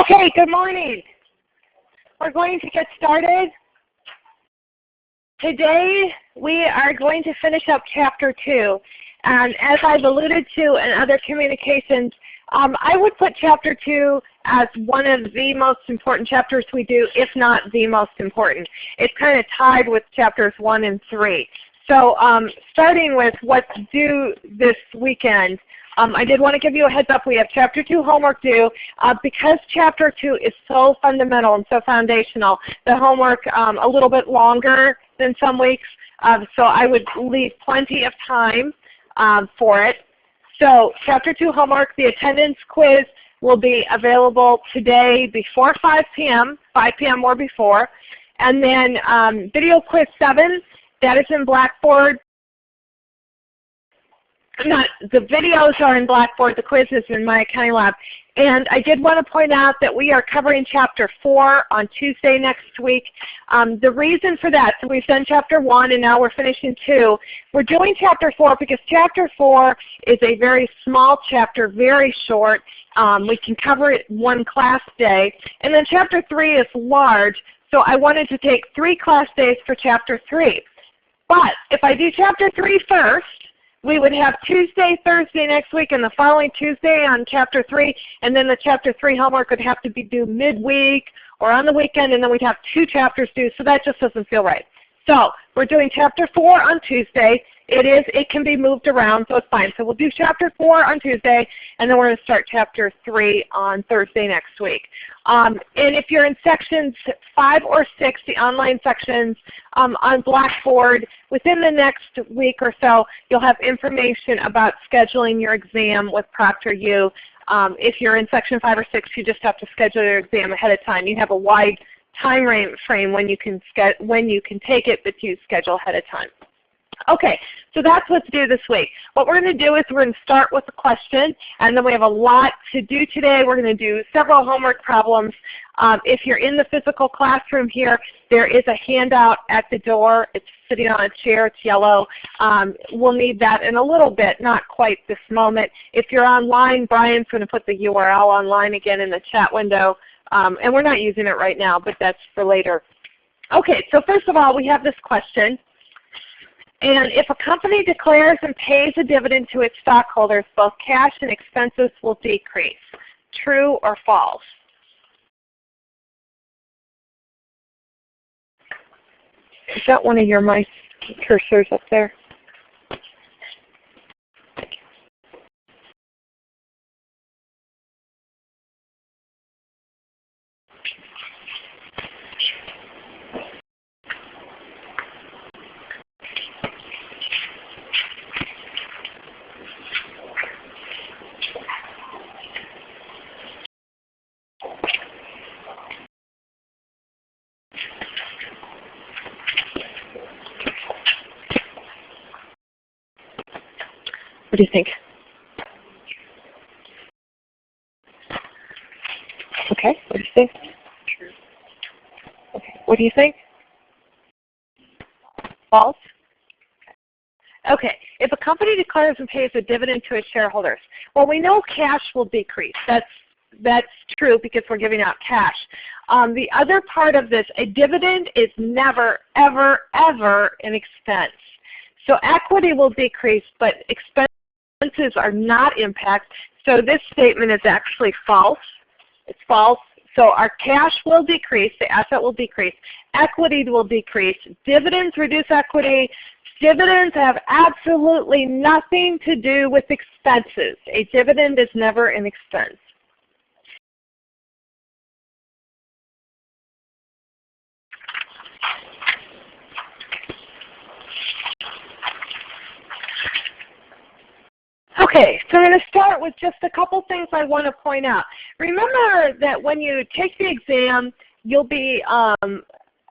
Okay, good morning. We're going to get started. Today we are going to finish up Chapter 2. And as I've alluded to in other communications, I would put Chapter 2 as one of the most important chapters we do, if not the most important. It's kind of tied with Chapters 1 and 3. So starting with what's due this weekend, I did want to give you a heads up. We have Chapter 2 homework due. Because Chapter 2 is so fundamental and so foundational, the homework a little bit longer than some weeks. So I would leave plenty of time for it. So Chapter 2 homework, the attendance quiz will be available today before 5 p.m., 5 p.m. or before. And then video quiz 7, that is in Blackboard. The videos are in Blackboard, the quiz is in My Accounting Lab. And I did want to point out that we are covering Chapter 4 on Tuesday next week. The reason for that, so we've done Chapter 1 and now we're finishing 2. We're doing Chapter 4 because Chapter 4 is a very small chapter, very short. We can cover it one class day. And then Chapter 3 is large, so I wanted to take 3 class days for Chapter 3. But if I do Chapter 3 first, we would have Tuesday, Thursday next week, and the following Tuesday on Chapter 3, and then the Chapter 3 homework would have to be due midweek or on the weekend, and then we'd have 2 chapters due, so that just doesn't feel right. So we're doing Chapter 4 on Tuesday. It can be moved around, so it's fine. So we'll do Chapter 4 on Tuesday, and then we're going to start Chapter 3 on Thursday next week. And if you're in sections 5 or 6, the online sections on Blackboard, within the next week or so, you'll have information about scheduling your exam with ProctorU. If you're in section 5 or 6, you just have to schedule your exam ahead of time. You have a wide time frame when you can take it, but you schedule ahead of time. Okay, so that's what's due this week. What we're going to do is we're going to start with a question, and then we have a lot to do today. We're going to do several homework problems. If you're in the physical classroom here, there is a handout at the door. It's sitting on a chair. It's yellow. We'll need that in a little bit, not quite this moment. If you're online, Brian's going to put the URL online again in the chat window. And we're not using it right now, but that's for later. Okay, so first of all, we have this question. And if a company declares and pays a dividend to its stockholders, both cash and expenses will decrease. True or false? Is that one of your mice cursors up there? What do you think? Okay, what do you think? True. Okay, what do you think? False? Okay, if a company declares and pays a dividend to its shareholders, well, we know cash will decrease. That's true because we're giving out cash. The other part of this, a dividend is never, ever, ever an expense. So equity will decrease, but expenses are not impact. So this statement is actually false. It's false. So our cash will decrease, the asset will decrease, equity will decrease, dividends reduce equity. Dividends have absolutely nothing to do with expenses. A dividend is never an expense. Okay, so I'm going to start with just a couple things I want to point out. Remember that when you take the exam, you'll be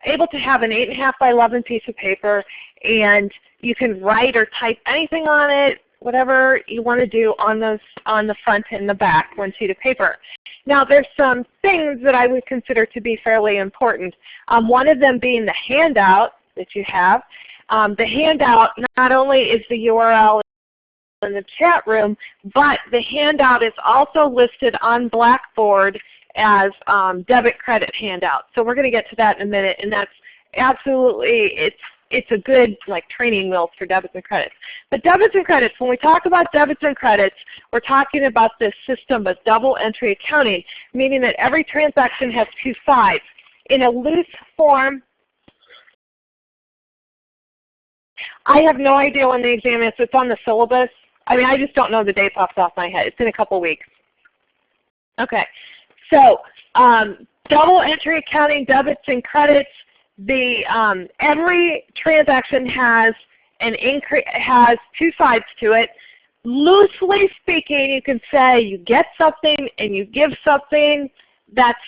able to have an 8.5 by 11 piece of paper, and you can write or type anything on it, whatever you want to do on the front and the back, one sheet of paper. Now there's some things that I would consider to be fairly important. One of them being the handout that you have. The handout not only is the URL in the chat room, but the handout is also listed on Blackboard as debit credit handouts. So we're going to get to that in a minute, and that's absolutely, it's a good like training wheels for debits and credits. But debits and credits, when we talk about debits and credits, we're talking about this system of double entry accounting, meaning that every transaction has two sides. In a loose form, I have no idea when the exam is. It's on the syllabus. I mean, I just don't know the dates off the top of my head. It's in a couple weeks. Okay, so double entry accounting, debits and credits. Every transaction has has two sides to it. Loosely speaking, you can say you get something and you give something. That's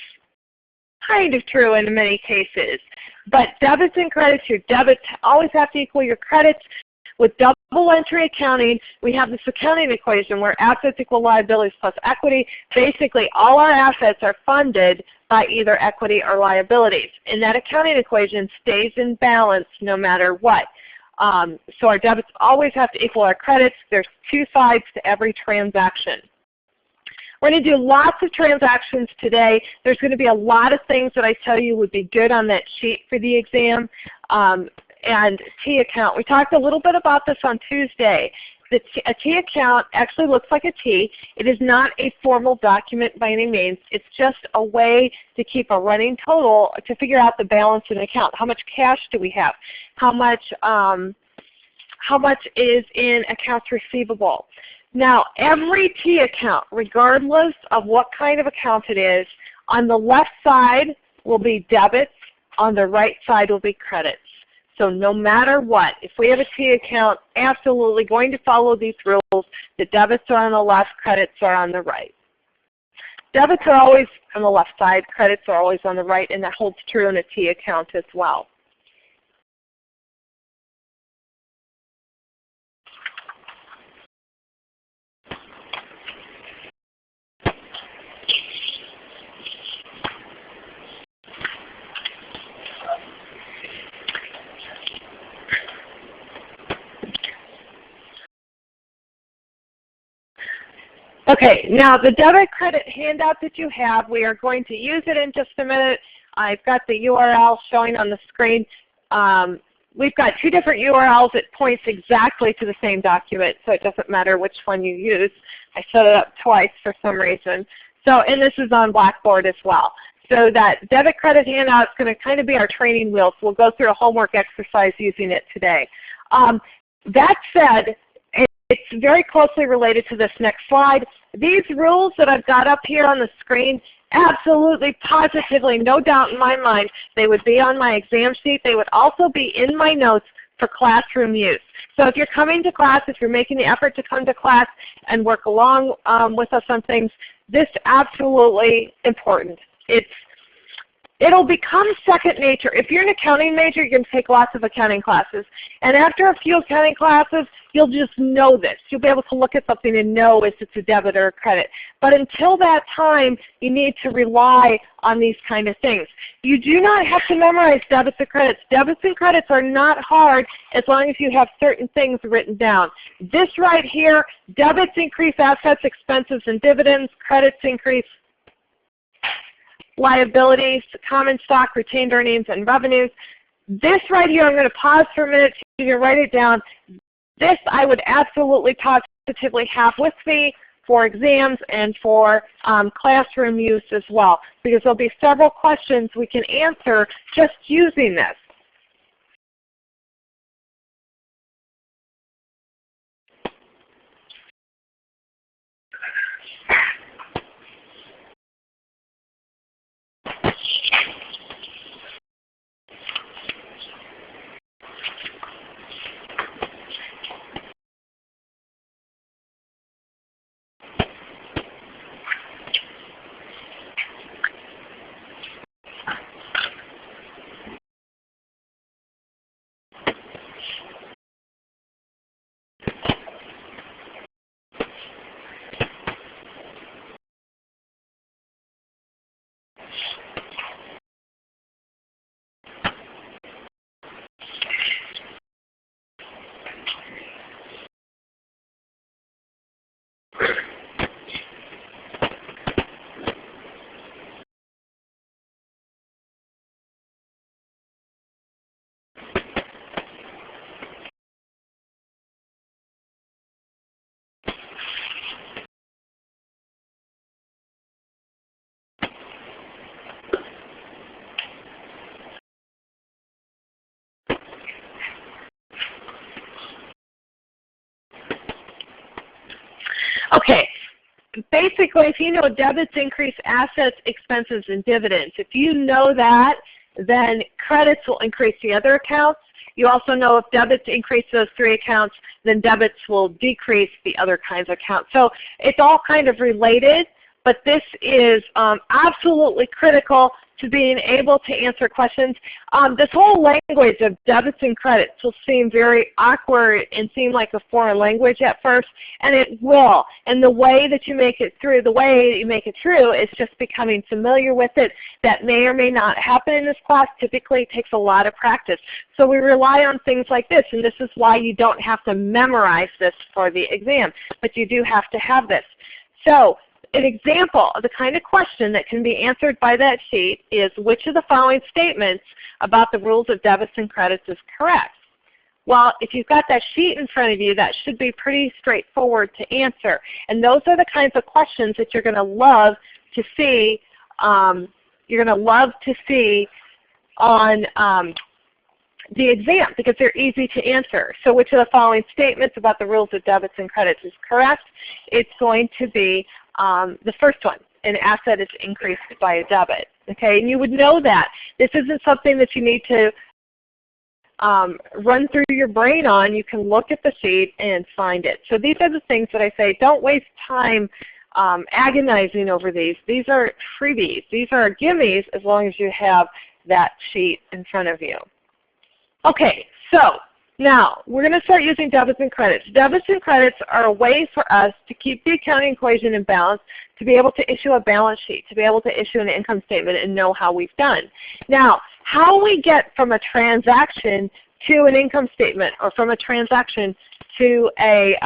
kind of true in many cases. But debits and credits, your debits always have to equal your credits. With double entry accounting, we have this accounting equation where assets equal liabilities plus equity. Basically, all our assets are funded by either equity or liabilities. And that accounting equation stays in balance no matter what. So our debits always have to equal our credits. There's two sides to every transaction. We're going to do lots of transactions today. There's going to be a lot of things that I tell you would be good on that sheet for the exam. And T account, we talked a little bit about this on Tuesday. A T account actually looks like a T. It is not a formal document by any means. It's just a way to keep a running total to figure out the balance in an account. How much cash do we have? How much is in accounts receivable? Now, every T account, regardless of what kind of account it is, on the left side will be debits, on the right side will be credits. So no matter what, if we have a T account, absolutely going to follow these rules. The debits are on the left, credits are on the right. Debits are always on the left side, credits are always on the right, and that holds true in a T account as well. Okay, now the debit credit handout that you have, we are going to use it in just a minute. I've got the URL showing on the screen. We've got two different URLs. It points exactly to the same document, so it doesn't matter which one you use. I set it up twice for some reason. So, and this is on Blackboard as well. So that debit credit handout is going to kind of be our training wheels. We'll go through a homework exercise using it today. That said, it's very closely related to this next slide. These rules that I've got up here on the screen, absolutely, positively, no doubt in my mind, they would be on my exam sheet. They would also be in my notes for classroom use. So if you're coming to class, if you're making the effort to come to class and work along with us on things, this is absolutely important. It'll become second nature. If you're an accounting major, you're going to take lots of accounting classes. And after a few accounting classes, you'll just know this. You'll be able to look at something and know if it's a debit or a credit. But until that time, you need to rely on these kind of things. You do not have to memorize debits and credits. Debits and credits are not hard as long as you have certain things written down. This right here, debits increase assets, expenses, and dividends. Credits increase liabilities, common stock, retained earnings, and revenues. This right here, I'm going to pause for a minute so you can write it down. This I would absolutely positively have with me for exams and for classroom use as well, because there'll be several questions we can answer just using this. Okay. Basically, if you know debits increase assets, expenses, and dividends, if you know that, then credits will increase the other accounts. You also know if debits increase those three accounts, then debits will decrease the other kinds of accounts. So it's all kind of related, but this is absolutely critical to being able to answer questions. This whole language of debits and credits will seem very awkward and seem like a foreign language at first, and it will. And the way that you make it through, is just becoming familiar with it. That may or may not happen in this class. Typically it takes a lot of practice. So we rely on things like this, and this is why you don't have to memorize this for the exam, but you do have to have this. So an example of the kind of question that can be answered by that sheet is, which of the following statements about the rules of debits and credits is correct? Well, if you've got that sheet in front of you, that should be pretty straightforward to answer. And those are the kinds of questions that you're going to love to see. On the exam, because they're easy to answer. So which of the following statements about the rules of debits and credits is correct? It's going to be the first one. An asset is increased by a debit. Okay, and you would know that. This isn't something that you need to run through your brain on. You can look at the sheet and find it. So these are the things that I say, don't waste time agonizing over these. These are freebies. These are gimmies as long as you have that sheet in front of you. Okay, so now we're going to start using debits and credits. Debits and credits are a way for us to keep the accounting equation in balance, to be able to issue a balance sheet, to be able to issue an income statement and know how we've done. Now, how we get from a transaction to an income statement, or from a transaction to a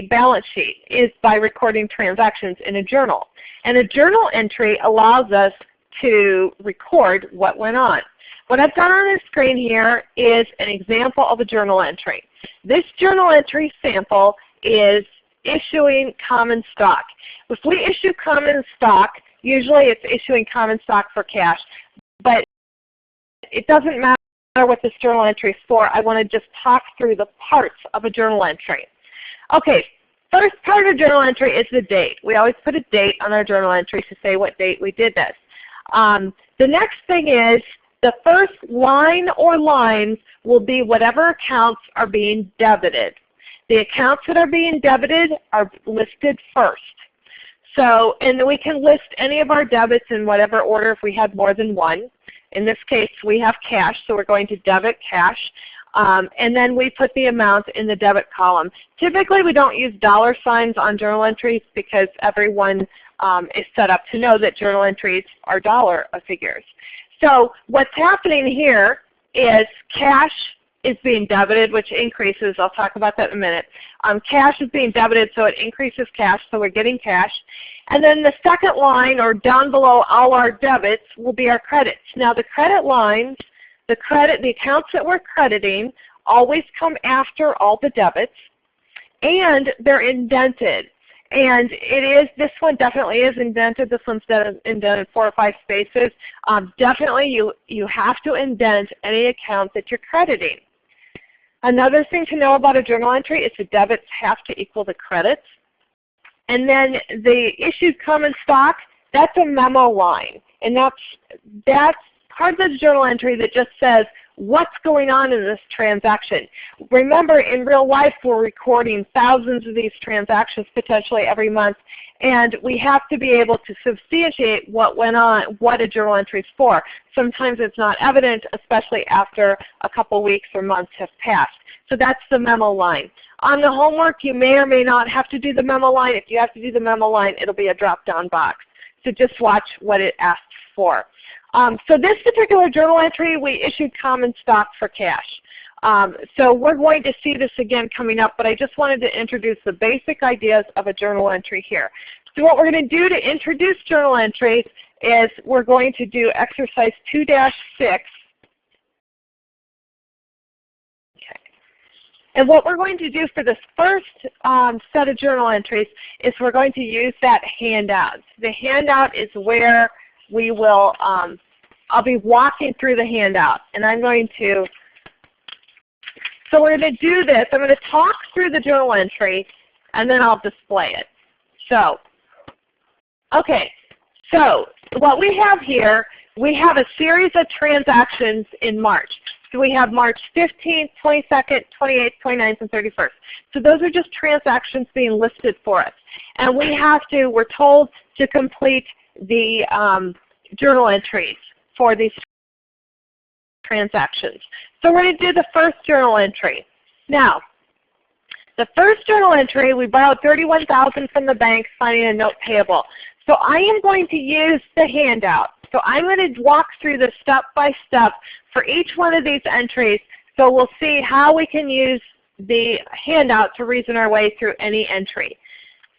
balance sheet, is by recording transactions in a journal. And a journal entry allows us to record what went on. What I've done on the screen here is an example of a journal entry. This journal entry sample is issuing common stock. If we issue common stock, usually it's issuing common stock for cash, but it doesn't matter what this journal entry is for. I want to just talk through the parts of a journal entry. Okay, first part of a journal entry is the date. We always put a date on our journal entry to say what date we did this. The next thing is, the first line or lines will be whatever accounts are being debited. The accounts that are being debited are listed first. So, and we can list any of our debits in whatever order if we had more than one. In this case, we have cash, so we're going to debit cash. And then we put the amount in the debit column. Typically, we don't use dollar signs on journal entries because everyone is set up to know that journal entries are dollar figures. So what's happening here is cash is being debited, which increases. I'll talk about that in a minute. Cash is being debited, so it increases cash, so we're getting cash. And then the second line, or down below all our debits, will be our credits. Now the credit lines, the accounts that we're crediting always come after all the debits, and they're indented. And this one definitely is indented. This one's indented 4 or 5 spaces. Definitely you have to indent any account that you're crediting. Another thing to know about a journal entry is the debits have to equal the credits. And then the issued common stock, that's a memo line. And that's part of the journal entry that just says what's going on in this transaction. Remember, in real life we're recording thousands of these transactions potentially every month, and we have to be able to substantiate what went on, what a journal entry is for. Sometimes it's not evident, especially after a couple weeks or months have passed. So that's the memo line. On the homework, you may or may not have to do the memo line. If you have to do the memo line, it'll be a drop-down box. So just watch what it asks for. So this particular journal entry, we issued common stock for cash. So we're going to see this again coming up, but I just wanted to introduce the basic ideas of a journal entry here. So what we're going to do to introduce journal entries is we're going to do exercise 2-6. And what we're going to do for this first set of journal entries is we're going to use that handout. The handout is where we will, I'll be walking through the handout, and I'm going to So we're going to do this. I'm going to talk through the journal entry, and then I'll display it. So, okay. So what we have here, we have a series of transactions in March. So we have March 15th, 22nd, 28th, 29th, and 31st. So those are just transactions being listed for us. And we're told to complete the journal entries for these transactions. So we're going to do the first journal entry. Now, the first journal entry, we borrowed $31,000 from the bank, signing a note payable. So I am going to use the handout. So I'm going to walk through this step by step for each one of these entries, so we'll see how we can use the handout to reason our way through any entry.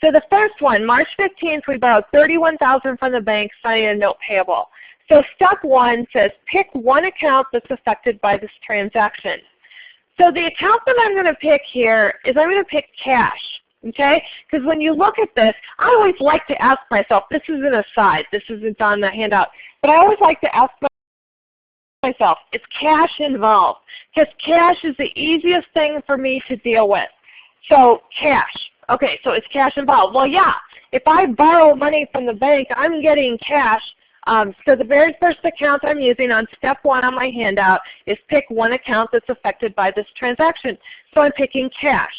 So the first one, March 15th, we borrowed $31,000 from the bank, signing a note payable. So step 1 says pick one account that's affected by this transaction. So the account that I'm going to pick here is I'm going to pick cash. Okay? Because when you look at this, I always like to ask myself, this is an aside, this isn't on the handout, but I always like to ask myself, is cash involved? Because cash is the easiest thing for me to deal with. So cash. Okay, so is cash involved? Well, yeah. If I borrow money from the bank, I'm getting cash. So the very first account I'm using on step 1 on my handout is pick one account that's affected by this transaction. So I'm picking cash.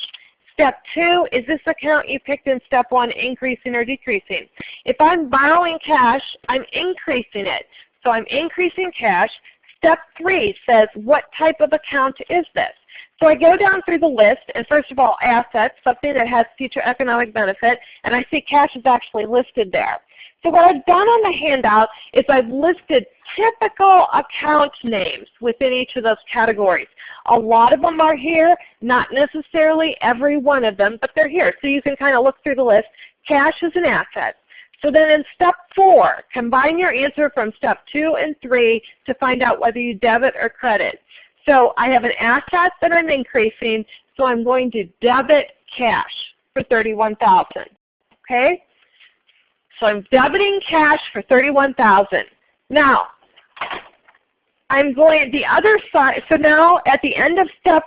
Step 2, is this account you picked in step 1 increasing or decreasing? If I'm borrowing cash, I'm increasing it. So I'm increasing cash. Step 3 says, what type of account is this? So I go down through the list, and first of all, assets, something that has future economic benefit, and I see cash is actually listed there. So what I've done on the handout is I've listed typical account names within each of those categories. A lot of them are here, not necessarily every one of them, but they're here. So you can kind of look through the list. Cash is an asset. So then in step 4, combine your answer from step 2 and 3 to find out whether you debit or credit. So I have an asset that I'm increasing, so I'm going to debit cash for $31,000. Okay? So I'm debiting cash for $31,000. Now, I'm going the other side. So now at the end of step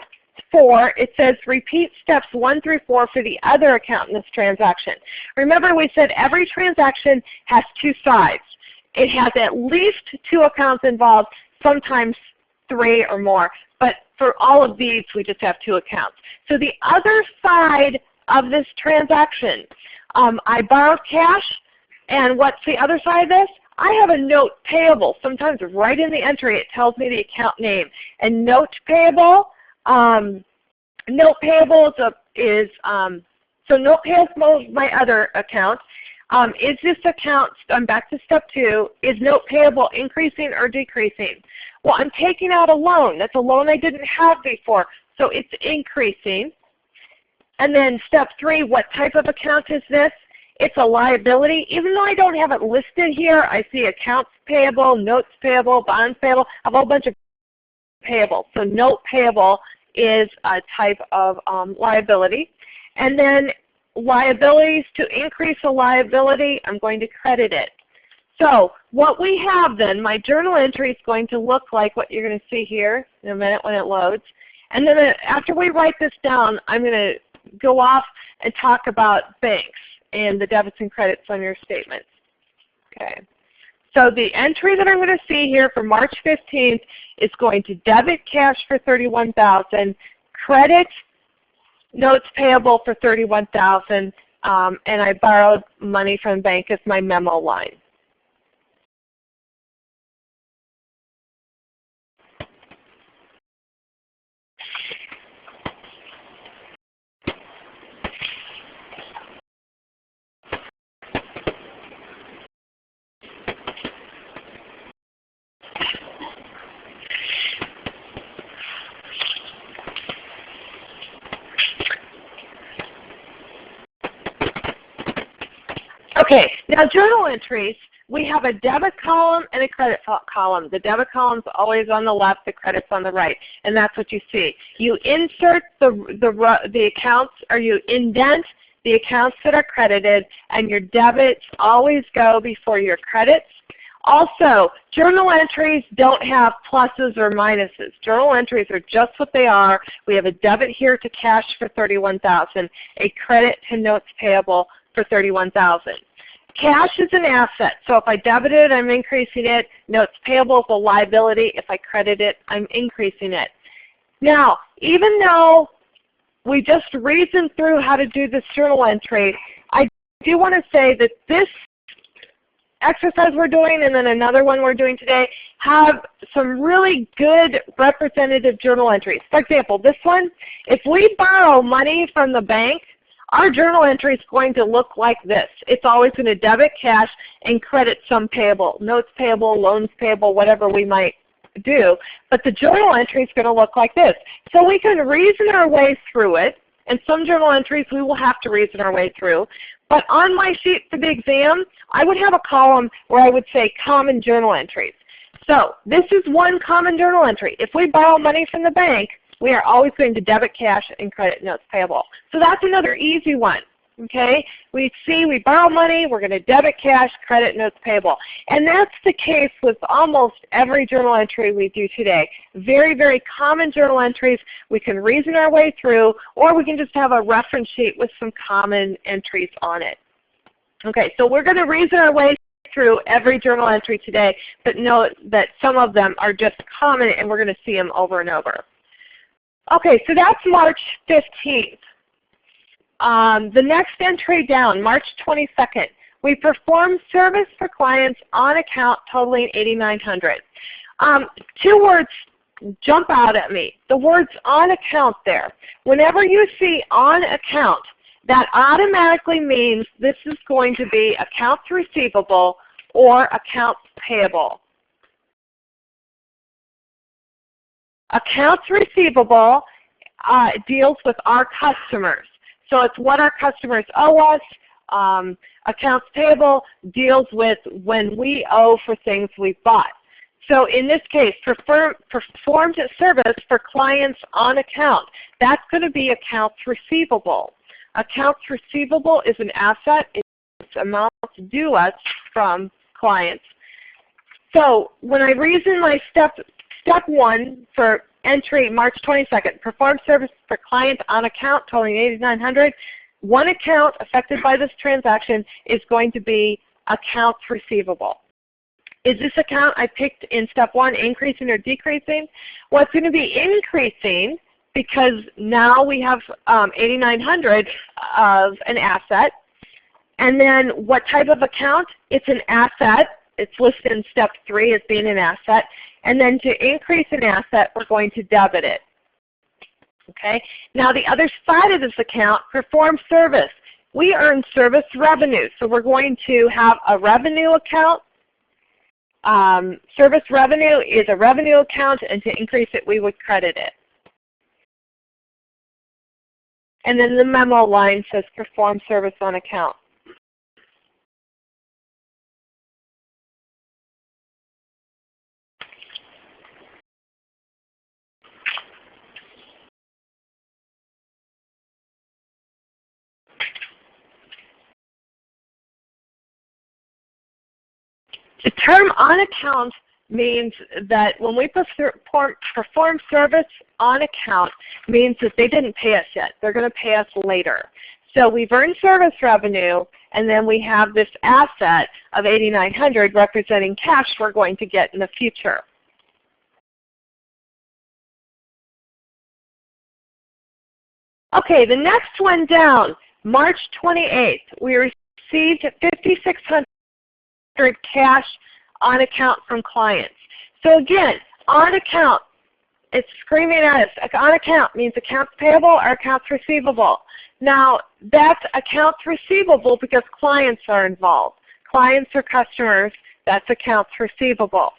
4, it says repeat steps 1 through 4 for the other account in this transaction. Remember, we said every transaction has 2 sides. It has at least 2 accounts involved, sometimes 3 or more. But for all of these, we just have 2 accounts. So the other side of this transaction, I borrowed cash. And what's the other side of this? I have a note payable. Sometimes right in the entry it tells me the account name. And note payable is my other account. Is this account, I'm back to step 2, is note payable increasing or decreasing? Well, I'm taking out a loan. That's a loan I didn't have before. So it's increasing. And then step 3, what type of account is this? It's a liability. Even though I don't have it listed here, I see accounts payable, notes payable, bonds payable. I have a whole bunch of payable. So note payable is a type of liability. And then liabilities, to increase a liability, I'm going to credit it. So what we have then, my journal entry is going to look like what you're going to see here in a minute when it loads. And then after we write this down, I'm going to go off and talk about banks and the debits and credits on your statements. Okay. So the entry that I'm going to see here for March 15th is going to debit cash for $31,000, credit notes payable for $31,000, and I borrowed money from the bank as my memo line. Okay, now journal entries, we have a debit column and a credit column. The debit column is always on the left, the credit's on the right, and that's what you see. You insert the accounts, or you indent the accounts that are credited, and your debits always go before your credits. Also, journal entries don't have pluses or minuses. Journal entries are just what they are. We have a debit here to cash for $31,000, a credit to notes payable for $31,000. Cash is an asset, so if I debit it, I'm increasing it. Notes payable is a liability. If I credit it, I'm increasing it. Now, even though we just reasoned through how to do this journal entry, I do want to say that this exercise we're doing and then another one we're doing today have some really good representative journal entries. For example, this one, if we borrow money from the bank, our journal entry is going to look like this. It's always going to debit cash and credit some payable, notes payable, loans payable, whatever we might do. But the journal entry is going to look like this. So we can reason our way through it. And some journal entries we will have to reason our way through. But on my sheet for the exam, I would have a column where I would say common journal entries. So this is one common journal entry. If we borrow money from the bank, we are always going to debit cash and credit notes payable. So that's another easy one. Okay? We see we borrow money, we're going to debit cash, credit notes payable. And that's the case with almost every journal entry we do today. Very, very common journal entries we can reason our way through, or we can just have a reference sheet with some common entries on it. Okay, so we're going to reason our way through every journal entry today, but note that some of them are just common and we're going to see them over and over. Okay, so that's March 15th. The next entry down, March 22nd, we perform service for clients on account totaling $8,900. Two words jump out at me. The words on account there. Whenever you see on account, that automatically means this is going to be accounts receivable or accounts payable. Accounts receivable deals with our customers. So it's what our customers owe us. Accounts payable deals with when we owe for things we've bought. So in this case, performed service for clients on account. That's going to be accounts receivable. Accounts receivable is an asset. It's amounts due us from clients. So when I reason my step one for entry March 22nd, perform service for client on account totaling $8,900. One account affected by this transaction is going to be accounts receivable. Is this account I picked in step one increasing or decreasing? Well, it's going to be increasing because now we have $8,900 of an asset. And then what type of account? It's an asset. It's listed in step 3 as being an asset. And then to increase an asset, we're going to debit it. Okay? Now the other side of this account, perform service. We earn service revenue. So we're going to have a revenue account. Service revenue is a revenue account, and to increase it, we would credit it. And then the memo line says perform service on account. The term on account means that when we perform service on account means that they didn't pay us yet. They're going to pay us later. So we've earned service revenue, and then we have this asset of $8,900 representing cash we're going to get in the future. Okay, the next one down, March 28th, we received $5,600 cash on account from clients. So again, on account, it's screaming at us. On account means accounts payable or accounts receivable. Now that's accounts receivable because clients are involved. Clients are customers, that's accounts receivable.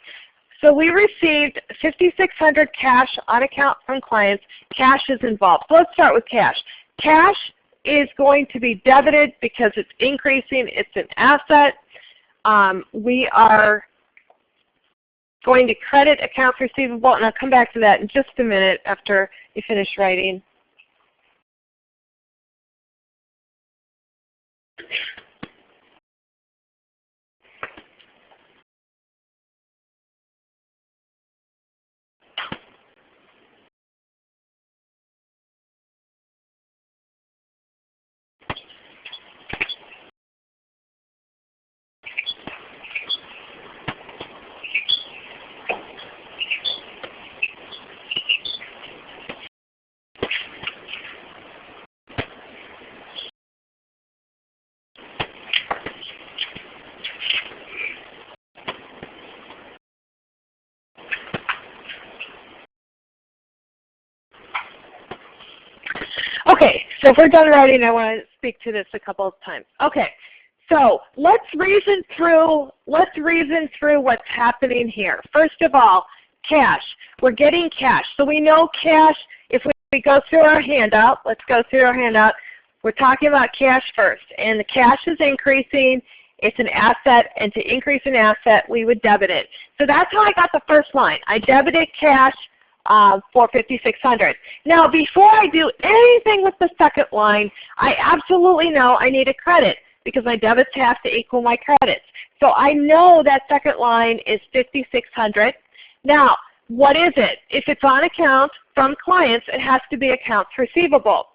So we received $5,600 cash on account from clients. Cash is involved. So let's start with cash. Cash is going to be debited because it's increasing. It's an asset. We are going to credit accounts receivable, and I'll come back to that in just a minute after you finish writing. we're done writing, I want to speak to this a couple of times. Okay, so let's reason through what's happening here. First of all, cash. We're getting cash. So we know cash, if we go through our handout, let's go through our handout. We're talking about cash first, and the cash is increasing. It's an asset, and to increase an asset, we would debit it. So that's how I got the first line. I debited cash for $5,600. Now, before I do anything with the second line, I absolutely know I need a credit because my debits have to equal my credits. So I know that second line is $5,600. Now, what is it? If it's on account from clients, it has to be accounts receivable.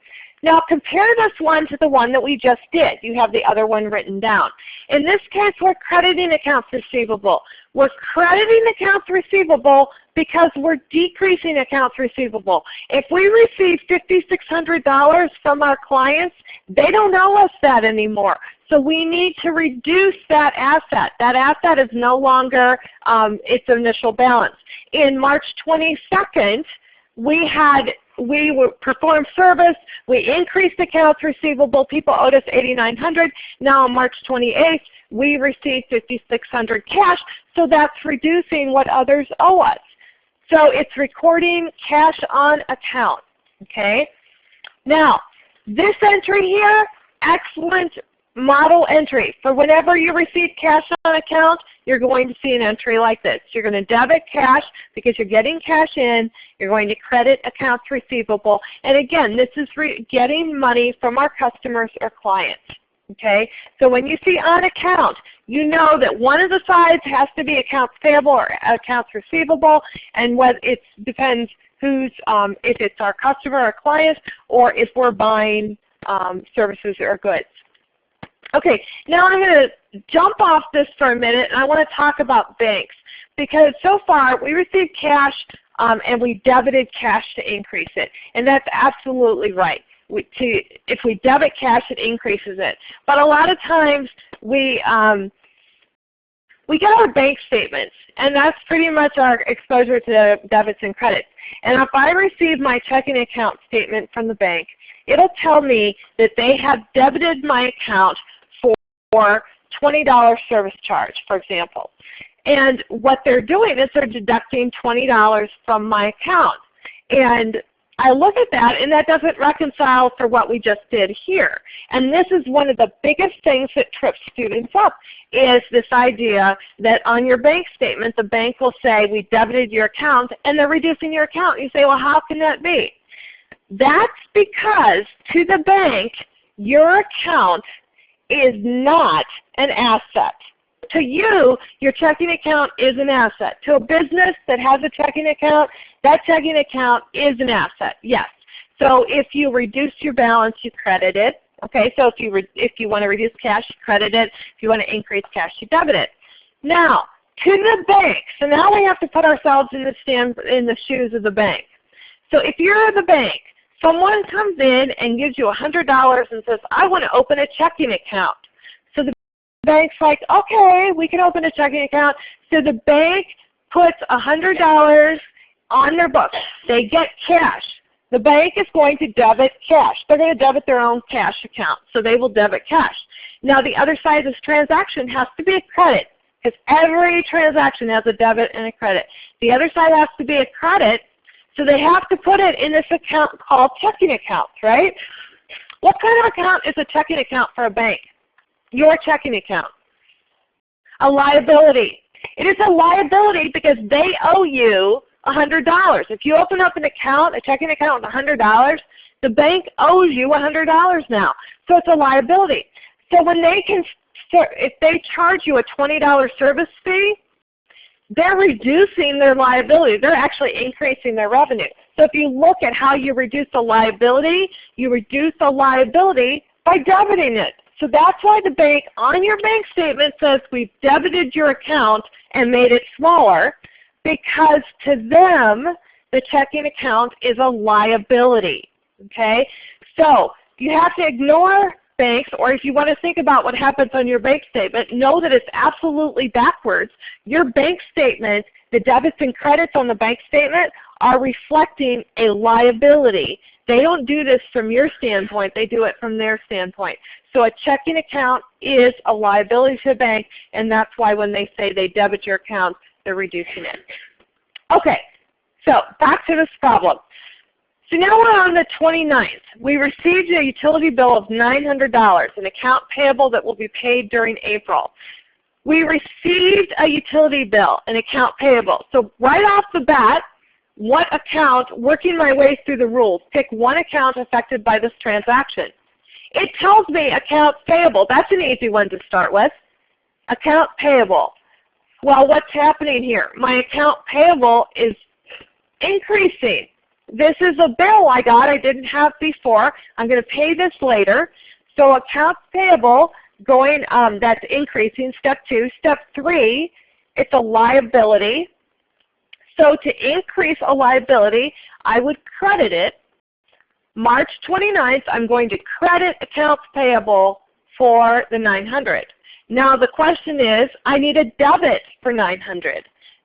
Now compare this one to the one that we just did. You have the other one written down. In this case, we're crediting accounts receivable. We're crediting accounts receivable because we're decreasing accounts receivable. If we receive $5,600 from our clients, they don't owe us that anymore. So we need to reduce that asset. That asset is no longer its initial balance. In March 22nd, we performed service, we increased accounts receivable, people owed us $8,900. Now on March 28th, we received $5,600 cash, so that's reducing what others owe us. So it's recording cash on account, okay? Now, this entry here, excellent model entry. For whenever you receive cash on account, you're going to see an entry like this. You're going to debit cash because you're getting cash in. You're going to credit accounts receivable. And again, this is getting money from our customers or clients. Okay? So when you see on account, you know that one of the sides has to be accounts payable or accounts receivable, and it depends who's, if it's our customer or client, or if we're buying services or goods. Okay, now I'm going to jump off this for a minute, and I want to talk about banks. Because so far, we received cash and we debited cash to increase it. And that's absolutely right. If we debit cash, it increases it. But a lot of times, we get our bank statements, and that's pretty much our exposure to debits and credits. And if I receive my checking account statement from the bank, it'll tell me that they have debited my account for $20 service charge, for example. And what they're doing is they're deducting $20 from my account. And I look at that, and that doesn't reconcile for what we just did here. And this is one of the biggest things that trips students up, is this idea that on your bank statement, the bank will say, we debited your account, and they're reducing your account. You say, well, how can that be? That's because to the bank, your account is not an asset. To you, your checking account is an asset. To a business that has a checking account, that checking account is an asset, yes. So if you reduce your balance, you credit it. Okay, so if you want to reduce cash, you credit it. If you want to increase cash, you debit it. Now, to the bank. So now we have to put ourselves in the shoes of the bank. So if you're the bank, someone comes in and gives you $100 and says, I want to open a checking account. So the bank's like, okay, we can open a checking account. So the bank puts $100 on their books. They get cash. The bank is going to debit cash. They're going to debit their own cash account, so they will debit cash. Now the other side of this transaction has to be a credit, because every transaction has a debit and a credit. The other side has to be a credit, so they have to put it in this account called checking accounts, right? What kind of account is a checking account for a bank? Your checking account. A liability. It is a liability because they owe you $100. If you open up an account, a checking account with $100, the bank owes you $100 now. So it's a liability. So when if they charge you a $20 service fee, they're reducing their liability. They're actually increasing their revenue. So if you look at how you reduce the liability, you reduce the liability by debiting it. So that's why the bank on your bank statement says we've debited your account and made it smaller, because to them the checking account is a liability. Okay? So you have to ignore banks, or if you want to think about what happens on your bank statement, know that it's absolutely backwards. Your bank statement, the debits and credits on the bank statement, are reflecting a liability. They don't do this from your standpoint, they do it from their standpoint. So a checking account is a liability to the bank, and that's why when they say they debit your account, they're reducing it. Okay, so back to this problem. So now we're on the 29th. We received a utility bill of $900, an account payable that will be paid during April. We received a utility bill, an account payable. So right off the bat, what account, working my way through the rules, pick one account affected by this transaction. It tells me accounts payable. That's an easy one to start with. Account payable. Well, what's happening here? My account payable is increasing. This is a bill I got I didn't have before. I'm going to pay this later. So accounts payable going, that's increasing, step 2. Step 3, it's a liability. So to increase a liability, I would credit it. March 29th, I'm going to credit accounts payable for the $900. Now the question is, I need a debit for $900.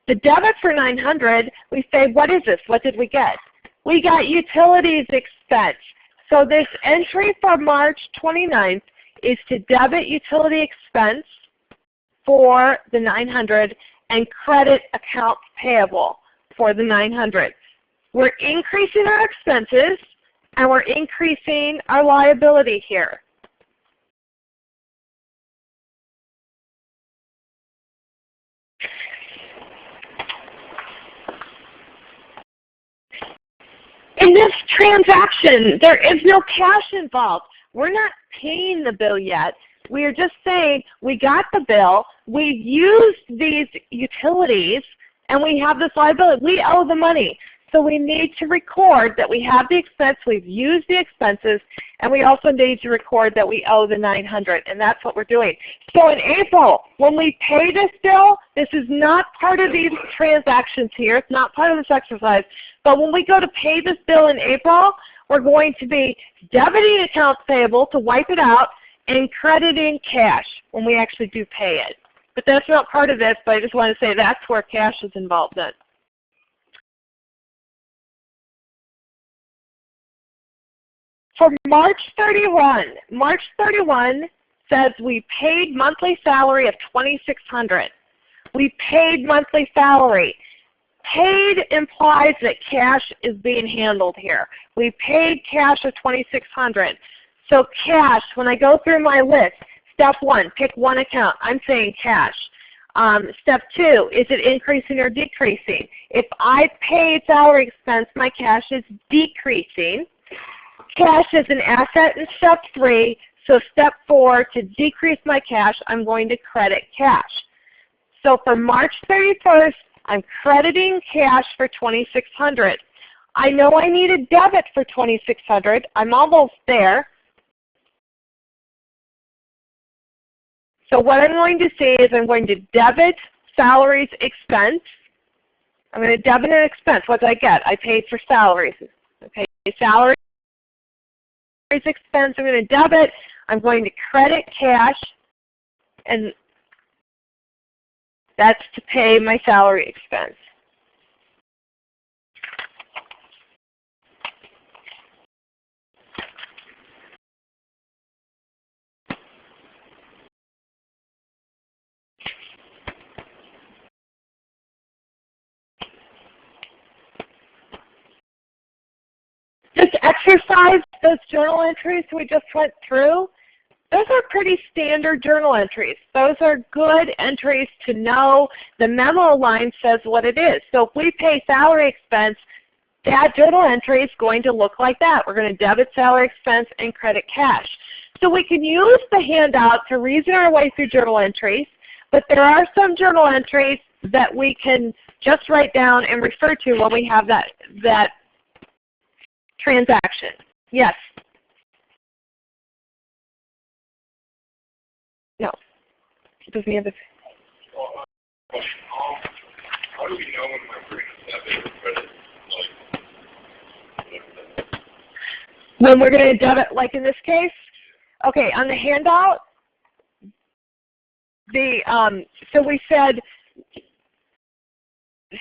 The debit for $900, we say, what is this? What did we get? We got utilities expense. So this entry for March 29th is to debit utility expense for the $900 and credit accounts payable for the $900. We're increasing our expenses and we're increasing our liability here. In this transaction, there is no cash involved. We're not paying the bill yet. We are just saying we got the bill, we've used these utilities, and we have this liability. We owe the money. So we need to record that we have the expense, we've used the expenses, and we also need to record that we owe the $900, and that's what we're doing. So in April, when we pay this bill, this is not part of these transactions here, it's not part of this exercise, but when we go to pay this bill in April, we're going to be debiting accounts payable to wipe it out and crediting cash when we actually do pay it. But that's not part of this, but I just want to say that's where cash is involved in. For March 31 says we paid monthly salary of $2,600. We paid monthly salary. Paid implies that cash is being handled here. We paid cash of $2,600. So cash, when I go through my list, step 1, pick one account. I'm saying cash. Step 2, is it increasing or decreasing? If I paid salary expense, my cash is decreasing. Cash is an asset in step 3, so step 4, to decrease my cash, I'm going to credit cash. So for March 31st, I'm crediting cash for $2,600. I know I need a debit for $2,600. I'm almost there. So what I'm going to say is I'm going to debit salaries expense. I'm going to debit an expense. What did I get? I paid for salaries. Okay, salaries expense, I'm going to debit. I'm going to credit cash, and that's to pay my salary expense. This exercise, those journal entries we just went through, those are pretty standard journal entries. Those are good entries to know. The memo line says what it is. So if we pay salary expense, that journal entry is going to look like that. We're going to debit salary expense and credit cash. So we can use the handout to reason our way through journal entries, but there are some journal entries that we can just write down and refer to when we have that transaction. Yes? No. Does he have this? How do we know when we're going to debit or credit? When we're going to debit, like in this case? Okay, on the handout, so we said,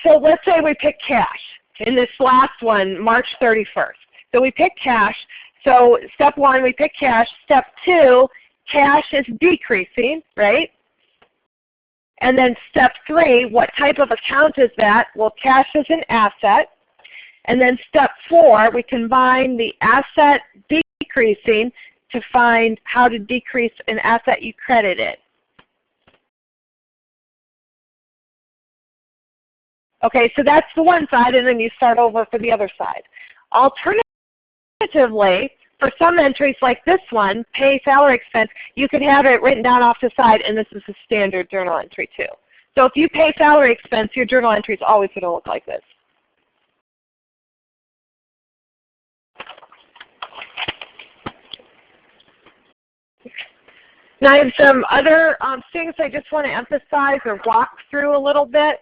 so let's say we pick cash in this last one, March 31st. So we pick cash. So step 1, we pick cash. Step 2, cash is decreasing, right? And then step 3, what type of account is that? Well, cash is an asset. And then step 4, we combine the asset decreasing to find how to decrease an asset you credited. Okay, so that's the one side, and then you start over for the other side. Alternatively, for some entries like this one, pay salary expense, you could have it written down off the side, and this is a standard journal entry too. So if you pay salary expense, your journal entry is always going to look like this. Now I have some other things I just want to emphasize or walk through a little bit.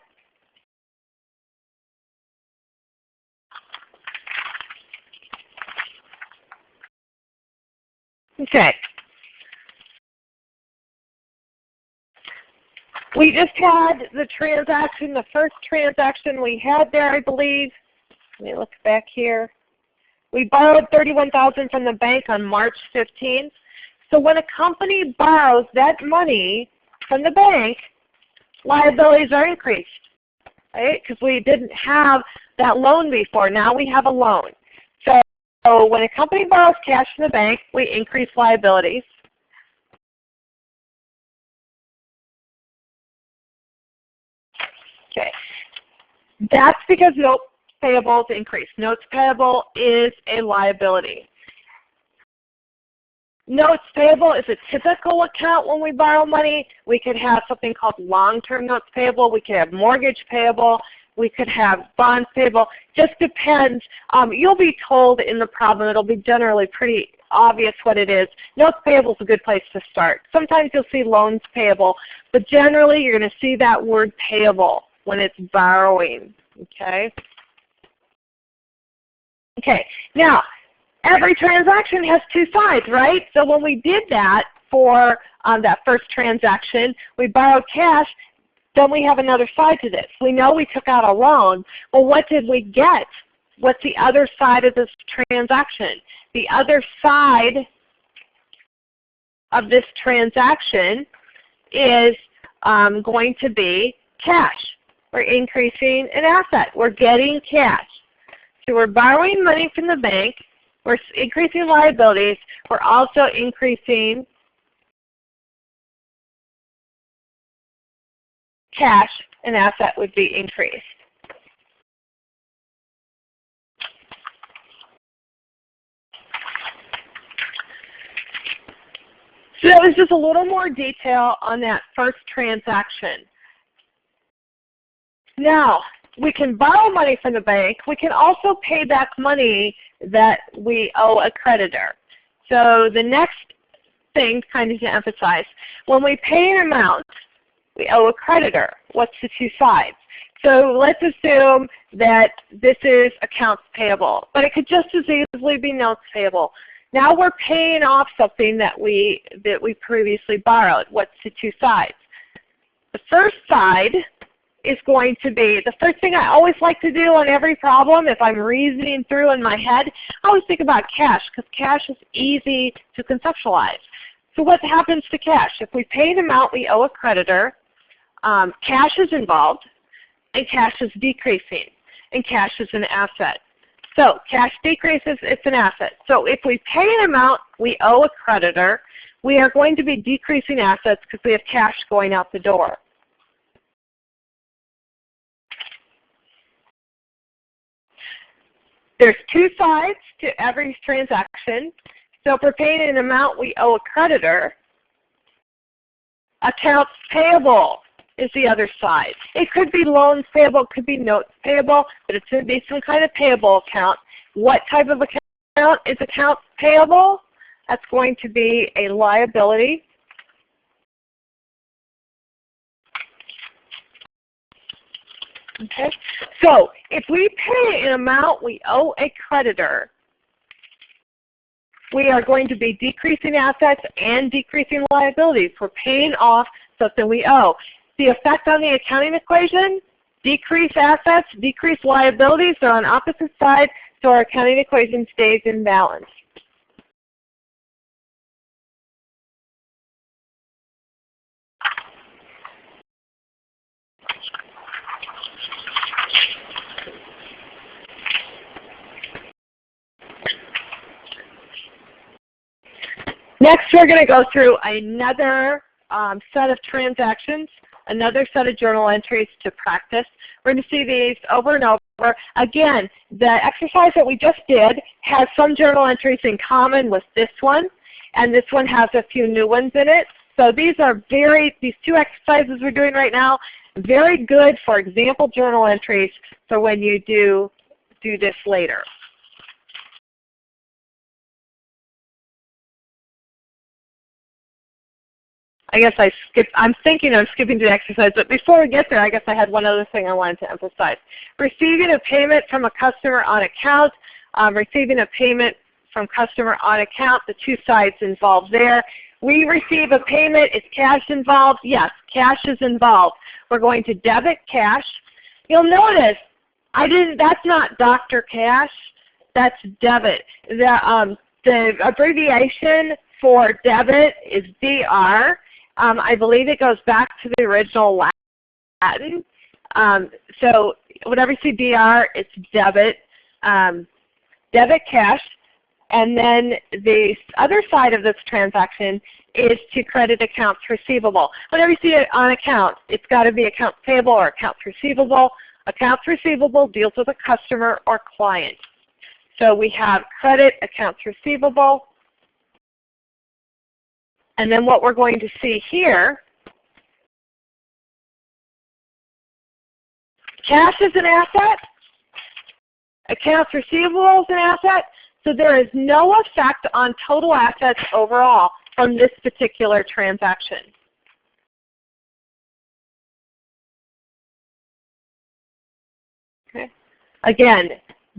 Okay. We just had the transaction, the first transaction we had there, I believe. Let me look back here. We borrowed $31,000 from the bank on March 15th. So when a company borrows that money from the bank, liabilities are increased, right? Because we didn't have that loan before. Now we have a loan. So when a company borrows cash from the bank, we increase liabilities. Okay. That's because notes payable is increased. Notes payable is a liability. Notes payable is a typical account when we borrow money. We could have something called long-term notes payable. We could have mortgage payable. We could have bonds payable. Just depends. You'll be told in the problem. It'll be generally pretty obvious what it is. Notes payable is a good place to start. Sometimes you'll see loans payable, but generally you're going to see that word payable when it's borrowing. Okay. Okay. Now, every transaction has two sides, right? So when we did that for that first transaction, we borrowed cash. Then we have another side to this. We know we took out a loan. Well, what did we get? What's the other side of this transaction? The other side of this transaction is going to be cash. We're increasing an asset. We're getting cash. So we're borrowing money from the bank. We're increasing liabilities. We're also increasing cash. An asset would be increased. So that was just a little more detail on that first transaction. Now, we can borrow money from the bank. We can also pay back money that we owe a creditor. So the next thing kind of to emphasize, when we pay an amount, we owe a creditor. What's the two sides? So let's assume that this is accounts payable, but it could just as easily be notes payable. Now we're paying off something that we previously borrowed. What's the two sides? The first side is going to be, the first thing I always like to do on every problem, if I'm reasoning through in my head, I always think about cash, because cash is easy to conceptualize. So what happens to cash? If we pay an amount we owe a creditor, cash is involved, and cash is decreasing, and cash is an asset. So cash decreases, it's an asset. So if we pay an amount we owe a creditor, we are going to be decreasing assets because we have cash going out the door. There's two sides to every transaction. So if we're paying an amount we owe a creditor, accounts payable is the other side. It could be loans payable, it could be notes payable, but it's going to be some kind of payable account. What type of account is accounts payable? That's going to be a liability. Okay. So if we pay an amount we owe a creditor, we are going to be decreasing assets and decreasing liabilities. We're paying off something we owe. The effect on the accounting equation, decrease assets, decrease liabilities, they're on opposite sides, so our accounting equation stays in balance. Next, we're going to go through another set of transactions, another set of journal entries to practice. We're going to see these over and over. Again, the exercise that we just did has some journal entries in common with this one, and this one has a few new ones in it. So these two exercises we're doing right now, very good for example journal entries for when you do this later. I guess I'm thinking I'm skipping to the exercise, but before we get there, I guess I had one other thing I wanted to emphasize. Receiving a payment from a customer on account, receiving a payment from customer on account, the two sides involved there. We receive a payment, is cash involved? Yes, cash is involved. We're going to debit cash. You'll notice, that's not Dr. Cash, that's debit. The abbreviation for debit is DR. I believe it goes back to the original Latin. So whenever you see DR, it's debit, debit cash. And then the other side of this transaction is to credit accounts receivable. Whenever you see it on account, it's got to be accounts payable or accounts receivable. Accounts receivable deals with a customer or client. So we have credit accounts receivable. And then what we're going to see here, cash is an asset, accounts receivable is an asset, so there is no effect on total assets overall from this particular transaction. Okay. Again,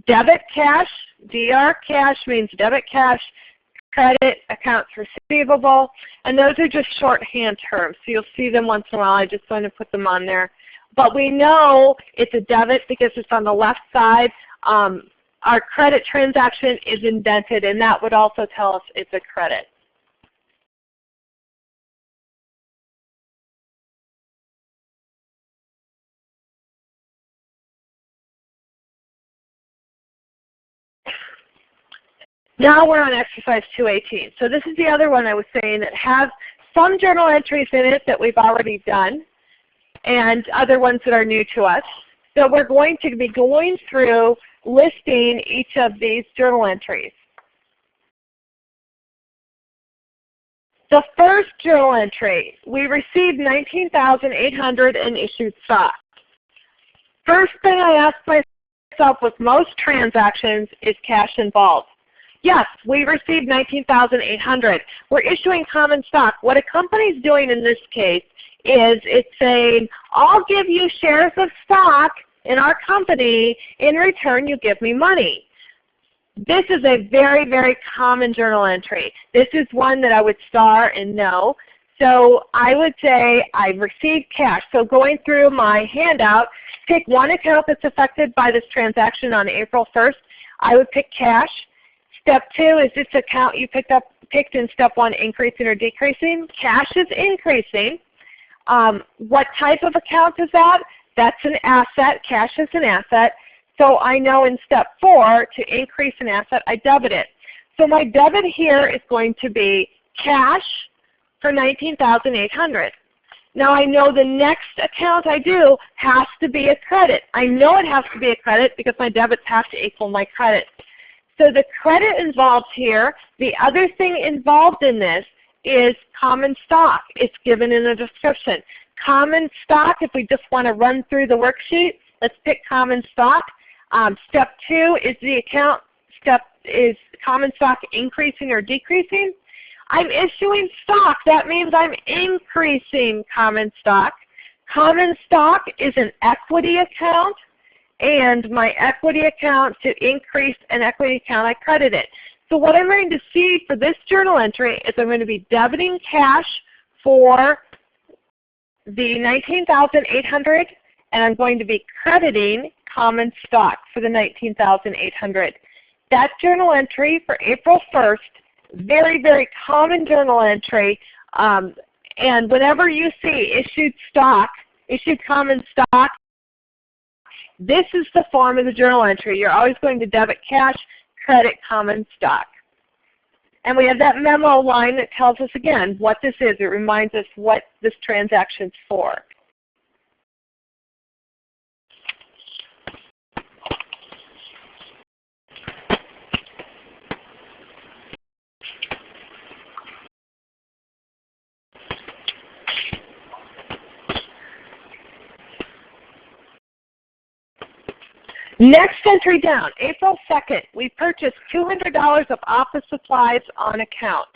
debit cash, DR cash means debit cash, credit, accounts receivable, and those are just shorthand terms. So you'll see them once in a while. I just want to put them on there. But we know it's a debit because it's on the left side. Our credit transaction is indented, and that would also tell us it's a credit. Now we're on exercise 218. So this is the other one I was saying that has some journal entries in it that we've already done and other ones that are new to us. So we're going to be going through listing each of these journal entries. The first journal entry, we received $19,800 in issued stock. First thing I asked myself with most transactions is cash involved. Yes, we received $19,800. We're issuing common stock. What a company's doing in this case is it's saying, I'll give you shares of stock in our company. In return, you give me money. This is a very, very common journal entry. This is one that I would star and know. So I would say I received cash. So going through my handout, pick one account that's affected by this transaction on April 1st. I would pick cash. Step 2, is this account you picked in step 1 increasing or decreasing? Cash is increasing. What type of account is that? That's an asset. Cash is an asset. So I know in step 4 to increase an asset, I debit it. So my debit here is going to be cash for $19,800. Now I know the next account I do has to be a credit. I know it has to be a credit because my debits have to equal my credit. So the credit involved here, the other thing involved in this is common stock. It's given in the description. Common stock, if we just want to run through the worksheet, let's pick common stock. Step 2 is the account. Is common stock increasing or decreasing? I'm issuing stock. That means I'm increasing common stock. Common stock is an equity account. And my equity account, to increase an equity account, I credit it. So what I'm going to see for this journal entry is I'm going to be debiting cash for the $19,800, and I'm going to be crediting common stock for the $19,800. That journal entry for April 1st, very, very common journal entry. And whenever you see issued stock, issued common stock, this is the form of the journal entry. You're always going to debit cash, credit common stock. And we have that memo line that tells us again what this is. It reminds us what this transaction's for. Next entry down, April 2nd, we purchased $200 of office supplies on account.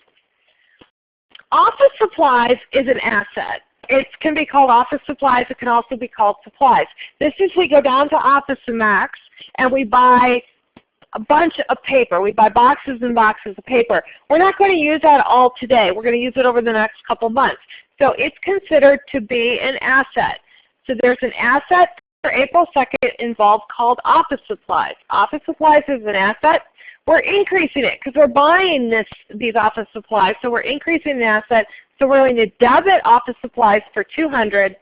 Office supplies is an asset. It can be called office supplies. It can also be called supplies. This is we go down to Office Max and we buy a bunch of paper. We buy boxes and boxes of paper. We're not going to use that all today. We're going to use it over the next couple months. So it's considered to be an asset. So there's an asset for April 2nd involved called office supplies. Office supplies is an asset. We're increasing it because we're buying these office supplies, so we're increasing the asset. So we're going to debit office supplies for $200.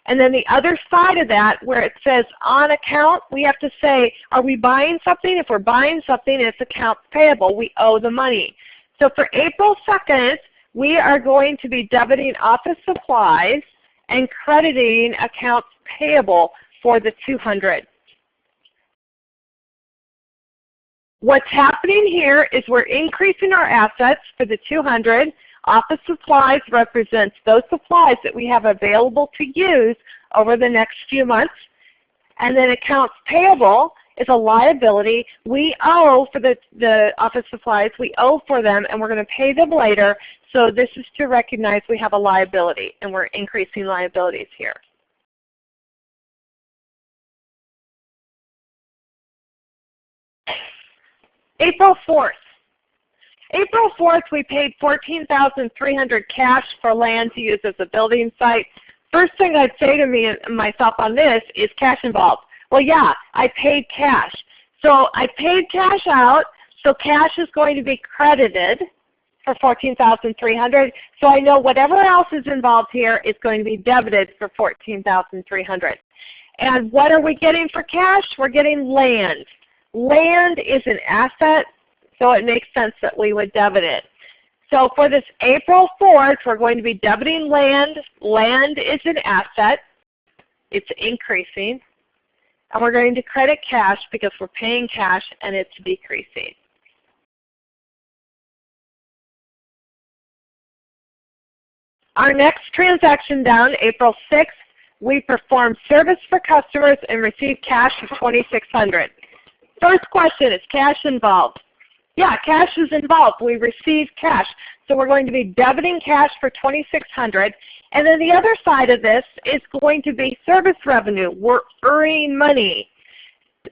And then the other side of that, where it says on account, we have to say, are we buying something? If we're buying something, it's accounts payable. We owe the money. So for April 2nd, we are going to be debiting office supplies and crediting accounts payable for the $200. What's happening here is we're increasing our assets for the $200. Office supplies represents those supplies that we have available to use over the next few months. And then accounts payable is a liability we owe for the office supplies. We owe for them and we're going to pay them later. So this is to recognize we have a liability and we're increasing liabilities here. April 4th. April 4th, we paid $14,300 cash for land to use as a building site. First thing I'd say to myself on this is cash involved. Well, yeah, I paid cash. So I paid cash out, so cash is going to be credited for $14,300. So I know whatever else is involved here is going to be debited for $14,300. And what are we getting for cash? We're getting land. Land is an asset, so it makes sense that we would debit it. So for this April 4th, we're going to be debiting land. Land is an asset. It's increasing. And we're going to credit cash because we're paying cash and it's decreasing. Our next transaction down, April 6th, we performed service for customers and received cash of $2,600. First question, is cash involved? Yeah, cash is involved. We received cash. So we're going to be debiting cash for $2,600. And then the other side of this is going to be service revenue. We're earning money.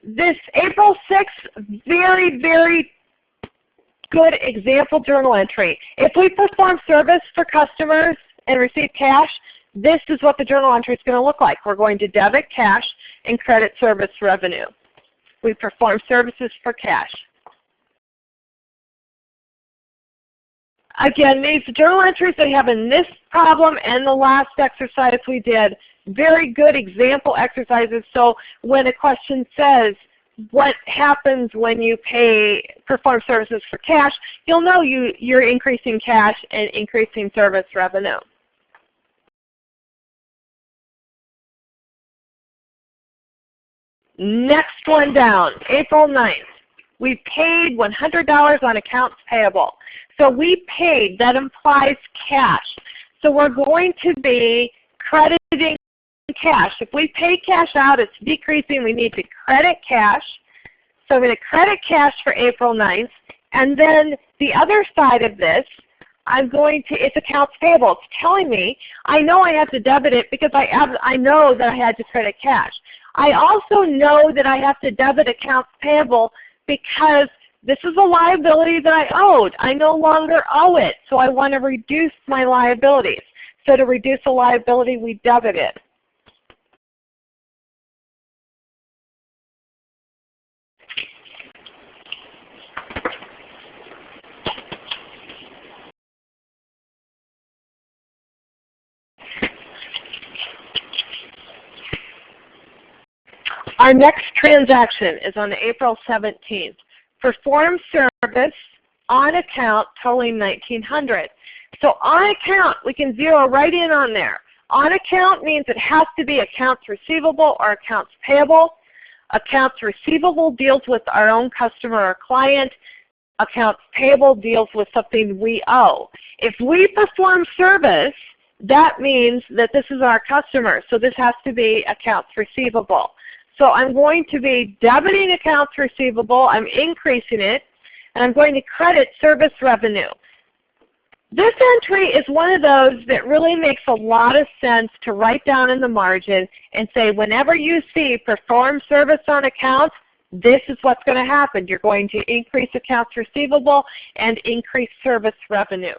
This April 6th, very, very good example journal entry. If we perform service for customers and receive cash, this is what the journal entry is going to look like. We're going to debit cash and credit service revenue. We perform services for cash. Again, these journal entries that have in this problem and the last exercise we did, very good example exercises. So when a question says, what happens when you perform services for cash, you'll know you're increasing cash and increasing service revenue. Next one down, April 9th. We paid $100 on accounts payable. So we paid, that implies cash. So we're going to be crediting cash. If we pay cash out, it's decreasing. We need to credit cash. So I'm going to credit cash for April 9th. And then the other side of this, it's accounts payable. It's telling me, I know I have to debit it because I know that I had to credit cash. I also know that I have to debit accounts payable because this is a liability that I owed. I no longer owe it, so I want to reduce my liabilities. So to reduce a liability, we debit it. Our next transaction is on April 17th. Perform service on account totaling $1,900. So on account, we can zero right in on there. On account means it has to be accounts receivable or accounts payable. Accounts receivable deals with our own customer or client. Accounts payable deals with something we owe. If we perform service, that means that this is our customer. So this has to be accounts receivable. So I'm going to be debiting accounts receivable. I'm increasing it. And I'm going to credit service revenue. This entry is one of those that really makes a lot of sense to write down in the margin and say whenever you see perform service on account, this is what's going to happen. You're going to increase accounts receivable and increase service revenue.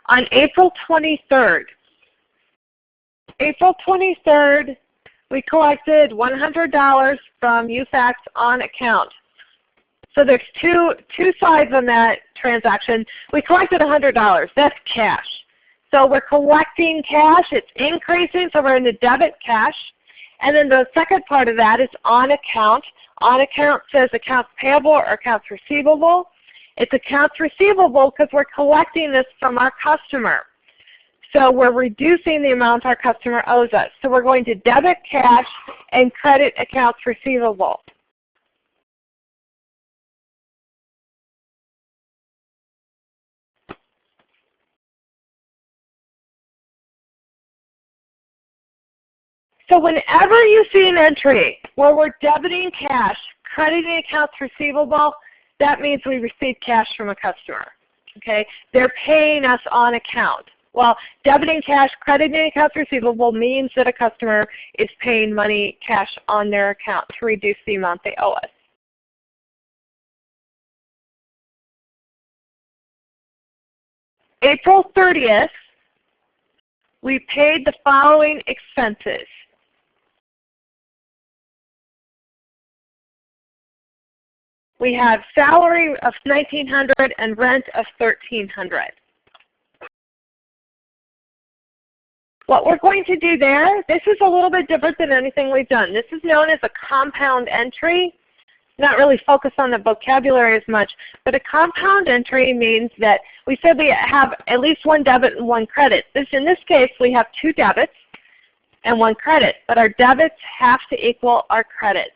On April 23rd, we collected $100 from UFAX on account. So there's two sides on that transaction. We collected $100. That's cash. So we're collecting cash. It's increasing, so we're going to debit cash. And then the second part of that is on account. On account says accounts payable or accounts receivable. It's accounts receivable because we're collecting this from our customer. So we're reducing the amount our customer owes us. So we're going to debit cash and credit accounts receivable. So whenever you see an entry where we're debiting cash, crediting accounts receivable, that means we received cash from a customer. Okay? They're paying us on account. Well, debiting cash, crediting accounts receivable means that a customer is paying money, cash on their account to reduce the amount they owe us. April 30th, we paid the following expenses. We have salary of $1,900 and rent of $1,300. What we're going to do there, this is a little bit different than anything we've done. This is known as a compound entry. Not really focused on the vocabulary as much, but a compound entry means that we said we have at least one debit and one credit. In this case, we have two debits and one credit, but our debits have to equal our credits.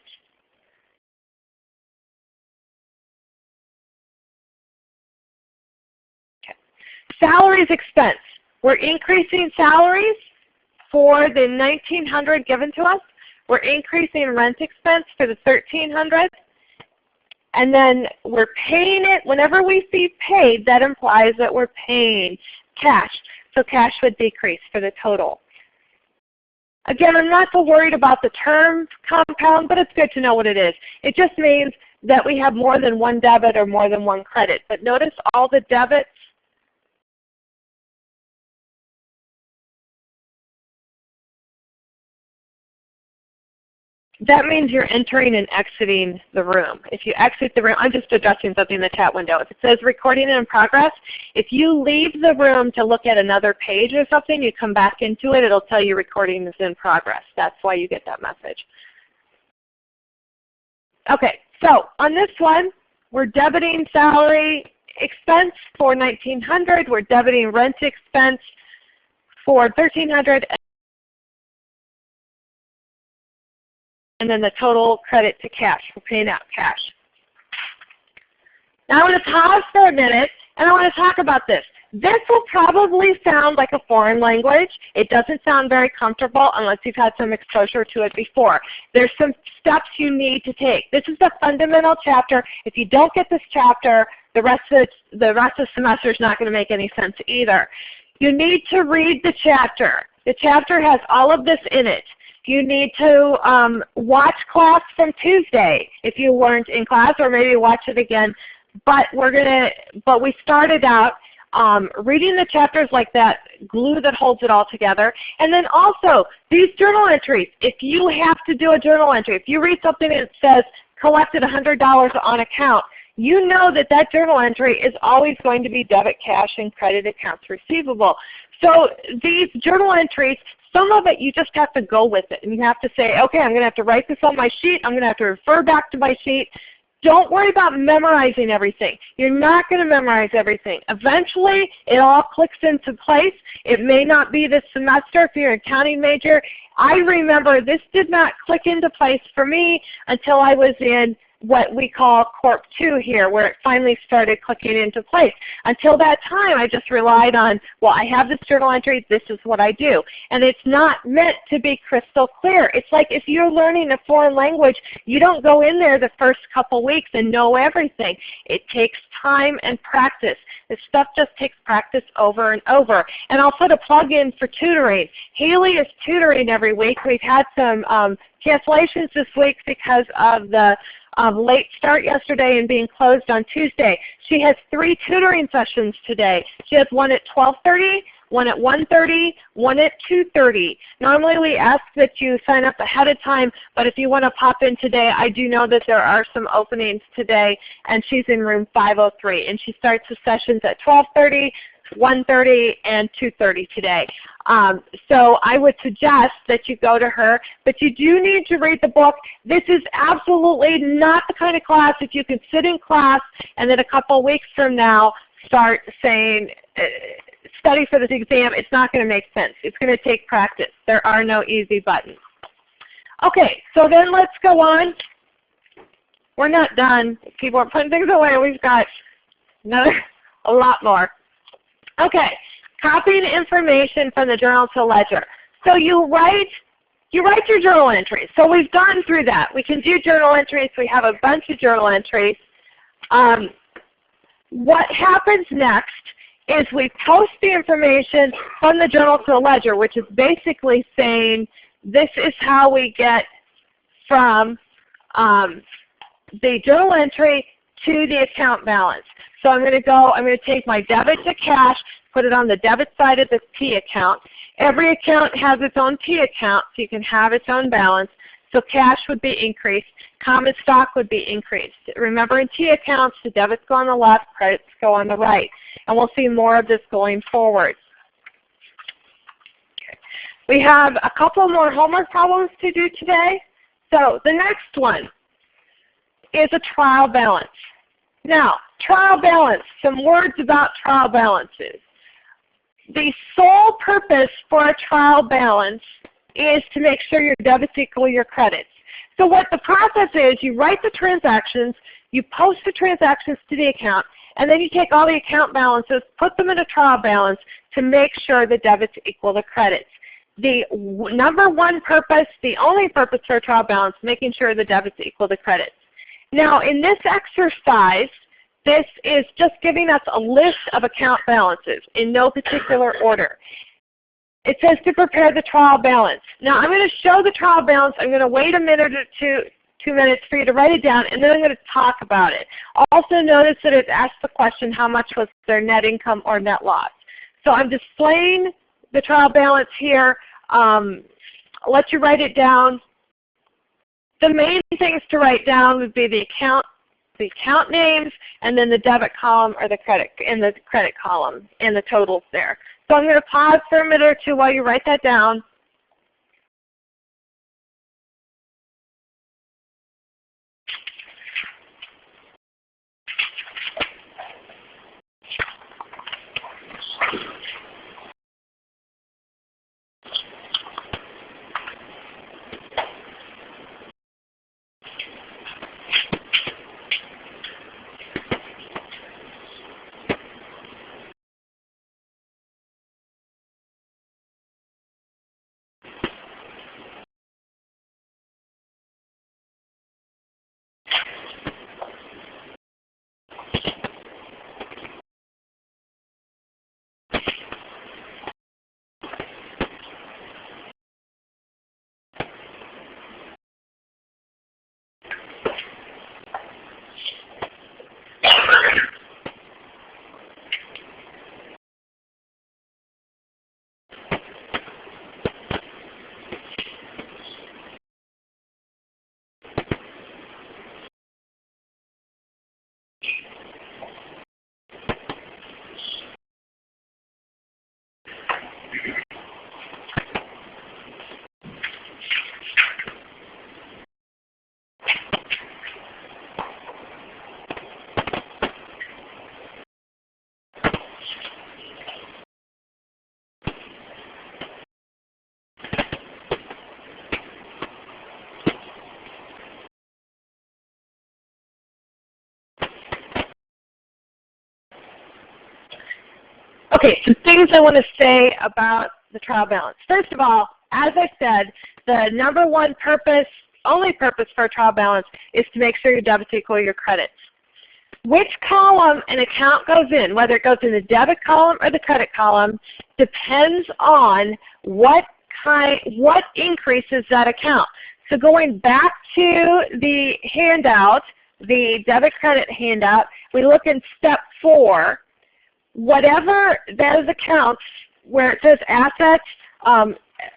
Okay. Salaries expense. We're increasing salaries for the $1,900 given to us. We're increasing rent expense for the $1,300. And then we're paying it. Whenever we see paid, that implies that we're paying cash. So cash would decrease for the total. Again, I'm not so worried about the term compound, but it's good to know what it is. It just means that we have more than one debit or more than one credit. But notice all the debits that means you're entering and exiting the room. If you exit the room, I'm just addressing something in the chat window. If it says recording in progress, if you leave the room to look at another page or something, you come back into it, it'll tell you recording is in progress. That's why you get that message. Okay, so on this one, we're debiting salary expense for $1,900. We're debiting rent expense for $1,300. And then the total credit to cash. We're paying out cash. Now I want to pause for a minute and I want to talk about this. This will probably sound like a foreign language. It doesn't sound very comfortable unless you've had some exposure to it before. There's some steps you need to take. This is the fundamental chapter. If you don't get this chapter, the rest of the semester is not going to make any sense either. You need to read the chapter. The chapter has all of this in it. You need to watch class from Tuesday if you weren't in class, or maybe watch it again. But we started out reading the chapters like that glue that holds it all together. And then also these journal entries. If you have to do a journal entry, if you read something that says collected $100 on account, you know that that journal entry is always going to be debit cash and credit accounts receivable. So these journal entries, some of it you just have to go with it, and you have to say, okay, I'm going to have to write this on my sheet. I'm going to have to refer back to my sheet. Don't worry about memorizing everything. You're not going to memorize everything. Eventually, it all clicks into place. It may not be this semester if you're an accounting major. I remember this did not click into place for me until I was in what we call Corp 2 here, where it finally started clicking into place. Until that time, I just relied on, well, I have this journal entry, this is what I do. And it's not meant to be crystal clear. It's like if you're learning a foreign language, you don't go in there the first couple weeks and know everything. It takes time and practice. This stuff just takes practice over and over. And I'll put a plug in for tutoring. Haley is tutoring every week. We've had some cancellations this week because of the late start yesterday and being closed on Tuesday. She has 3 tutoring sessions today. She has one at 12:30, one at 1:30, one at 2:30. Normally we ask that you sign up ahead of time, but if you want to pop in today, I do know that there are some openings today, and she's in room 503. And she starts the sessions at 12:30, 1:30, and 2:30 today. So I would suggest that you go to her, but you do need to read the book. This is absolutely not the kind of class that you can sit in class and then a couple weeks from now start saying, study for this exam. It's not going to make sense. It's going to take practice. There are no easy buttons. Okay, so then let's go on. We're not done. People are putting things away. We've got a lot more. Okay, copying information from the journal to ledger. So you write your journal entries. So we've gone through that. We can do journal entries. We have a bunch of journal entries. What happens next is we post the information from the journal to the ledger, which is basically saying this is how we get from the journal entry to the account balance. So I'm going to take my debit to cash, put it on the debit side of the P account. Every account has its own P account, so you can have its own balance. So cash would be increased. Common stock would be increased. Remember, in T accounts, the debits go on the left, credits go on the right. And we'll see more of this going forward. Okay. We have a couple more homework problems to do today. So the next one is a trial balance. Now, trial balance, some words about trial balances. The sole purpose for a trial balance is to make sure your debits equal your credits. So what the process is, you write the transactions, you post the transactions to the account, and then you take all the account balances, put them in a trial balance to make sure the debits equal the credits. The number one purpose, the only purpose for a trial balance, making sure the debits equal the credits. Now in this exercise, this is just giving us a list of account balances in no particular order. It says to prepare the trial balance. Now I'm going to show the trial balance. I'm going to wait a minute or two minutes for you to write it down, and then I'm going to talk about it. Also notice that it asks the question, how much was their net income or net loss? So I'm displaying the trial balance here. I'll let you write it down. The main things to write down would be the account names, and then the debit column or the credit in the credit column and the totals there. So I'm going to pause for a minute or two while you write that down. Okay, some things I want to say about the trial balance. First of all, as I said, the number one purpose, only purpose for a trial balance is to make sure your debits equal your credits. Which column an account goes in, whether it goes in the debit column or the credit column, depends on what increases that account. So going back to the handout, the debit credit handout, we look in step 4. Whatever those accounts where it says assets,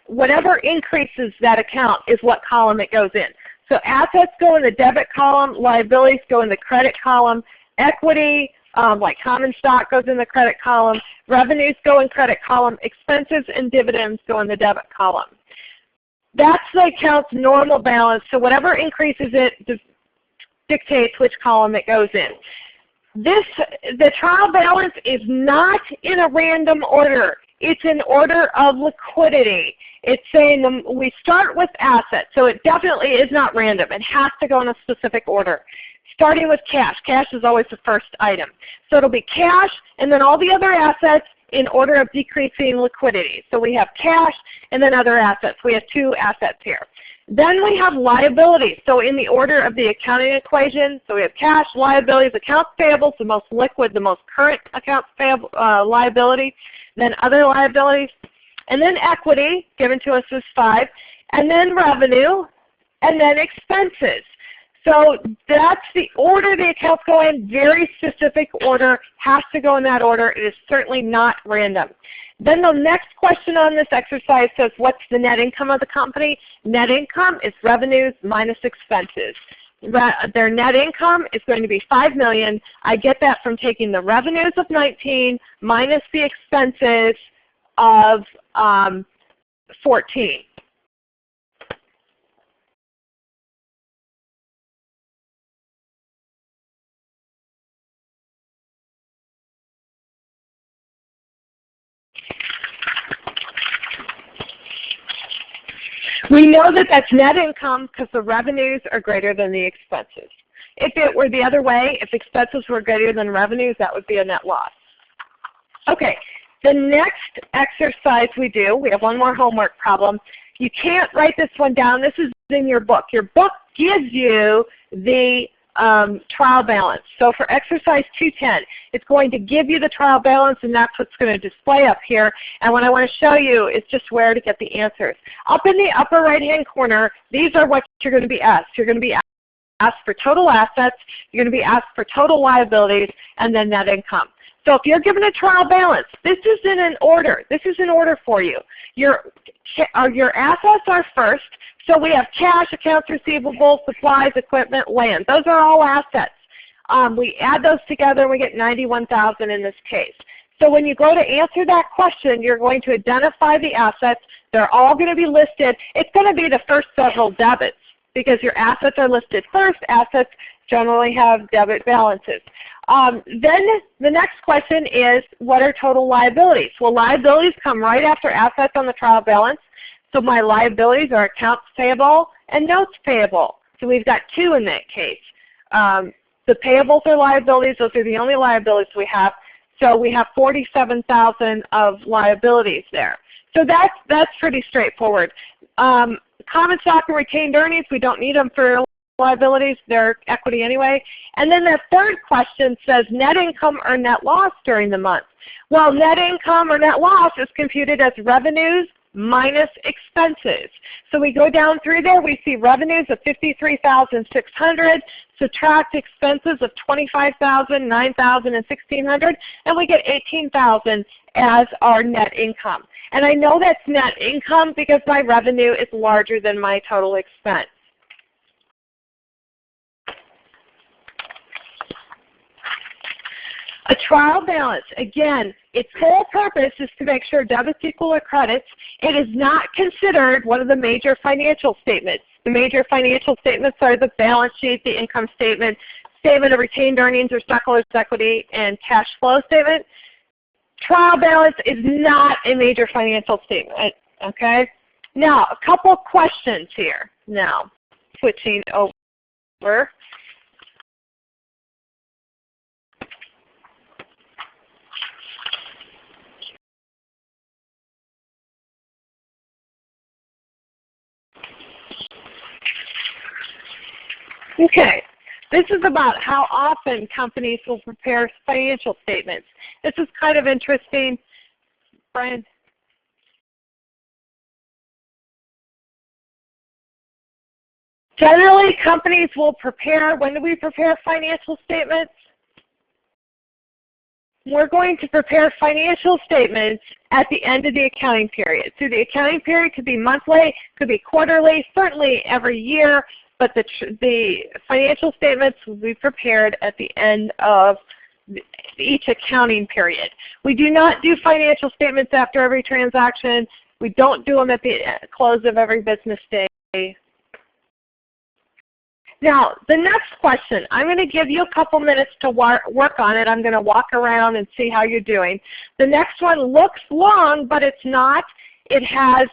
whatever increases that account is what column it goes in. So assets go in the debit column, liabilities go in the credit column, equity, like common stock, goes in the credit column, revenues go in credit column, expenses and dividends go in the debit column. That's the account's normal balance, so whatever increases it dictates which column it goes in. The trial balance is not in a random order. It's in order of liquidity. It's saying we start with assets, so it definitely is not random. It has to go in a specific order. Starting with cash. Cash is always the first item. So it'll be cash and then all the other assets in order of decreasing liquidity. So we have cash and then other assets. We have 2 assets here. Then we have liabilities. So in the order of the accounting equation, so we have cash, liabilities, accounts payable, the most liquid, the most current accounts payable liability, then other liabilities, and then equity, given to us as 5, and then revenue, and then expenses. So that's the order the accounts go in, very specific order, has to go in that order. It is certainly not random. Then the next question on this exercise says, what's the net income of the company? Net income is revenues minus expenses. Their net income is going to be $5 million. I get that from taking the revenues of 19 minus the expenses of 14. We know that that's net income because the revenues are greater than the expenses. If it were the other way, if expenses were greater than revenues, that would be a net loss. Okay, the next exercise we do, we have one more homework problem. You can't write this one down. This is in your book. Your book gives you the trial balance. So for exercise 210, it's going to give you the trial balance, and that's what's going to display up here. And what I want to show you is just where to get the answers. Up in the upper right-hand corner, these are what you're going to be asked. You're going to be asked for total assets, you're going to be asked for total liabilities, and then net income. So if you're given a trial balance, this is in an order. This is in order for you. Your assets are first. So we have cash, accounts receivable, supplies, equipment, land. Those are all assets. We add those together and we get $91,000 in this case. So when you go to answer that question, you're going to identify the assets. They're all going to be listed. It's going to be the first several debits because your assets are listed first. Assets generally have debit balances. Then the next question is, what are total liabilities? Well, liabilities come right after assets on the trial balance. So my liabilities are accounts payable and notes payable. So we've got 2 in that case. The payables are liabilities. Those are the only liabilities we have. So we have $47,000 of liabilities there. So that's pretty straightforward. Common stock and retained earnings, we don't need them for liabilities. They're equity anyway. And then the third question says net income or net loss during the month. Well, net income or net loss is computed as revenues minus expenses. So we go down through there, we see revenues of $53,600, subtract expenses of $25,000, $9,000, and $1,600, and we get $18,000 as our net income. And I know that's net income because my revenue is larger than my total expense. A trial balance, again, its whole purpose is to make sure debits equal or credits. It is not considered one of the major financial statements. The major financial statements are the balance sheet, the income statement, statement of retained earnings or stockholders' equity, and cash flow statement. Trial balance is not a major financial statement, okay? Now, a couple questions here. Now, switching over. Okay. This is about how often companies will prepare financial statements. This is kind of interesting. Brian? Generally, companies will prepare, when do we prepare financial statements? We're going to prepare financial statements at the end of the accounting period. So the accounting period could be monthly, could be quarterly, certainly every year, but the financial statements will be prepared at the end of each accounting period. We do not do financial statements after every transaction. We don't do them at the close of every business day. Now, the next question, I'm going to give you a couple minutes to work on it. I'm going to walk around and see how you're doing. The next one looks long, but it's not. It has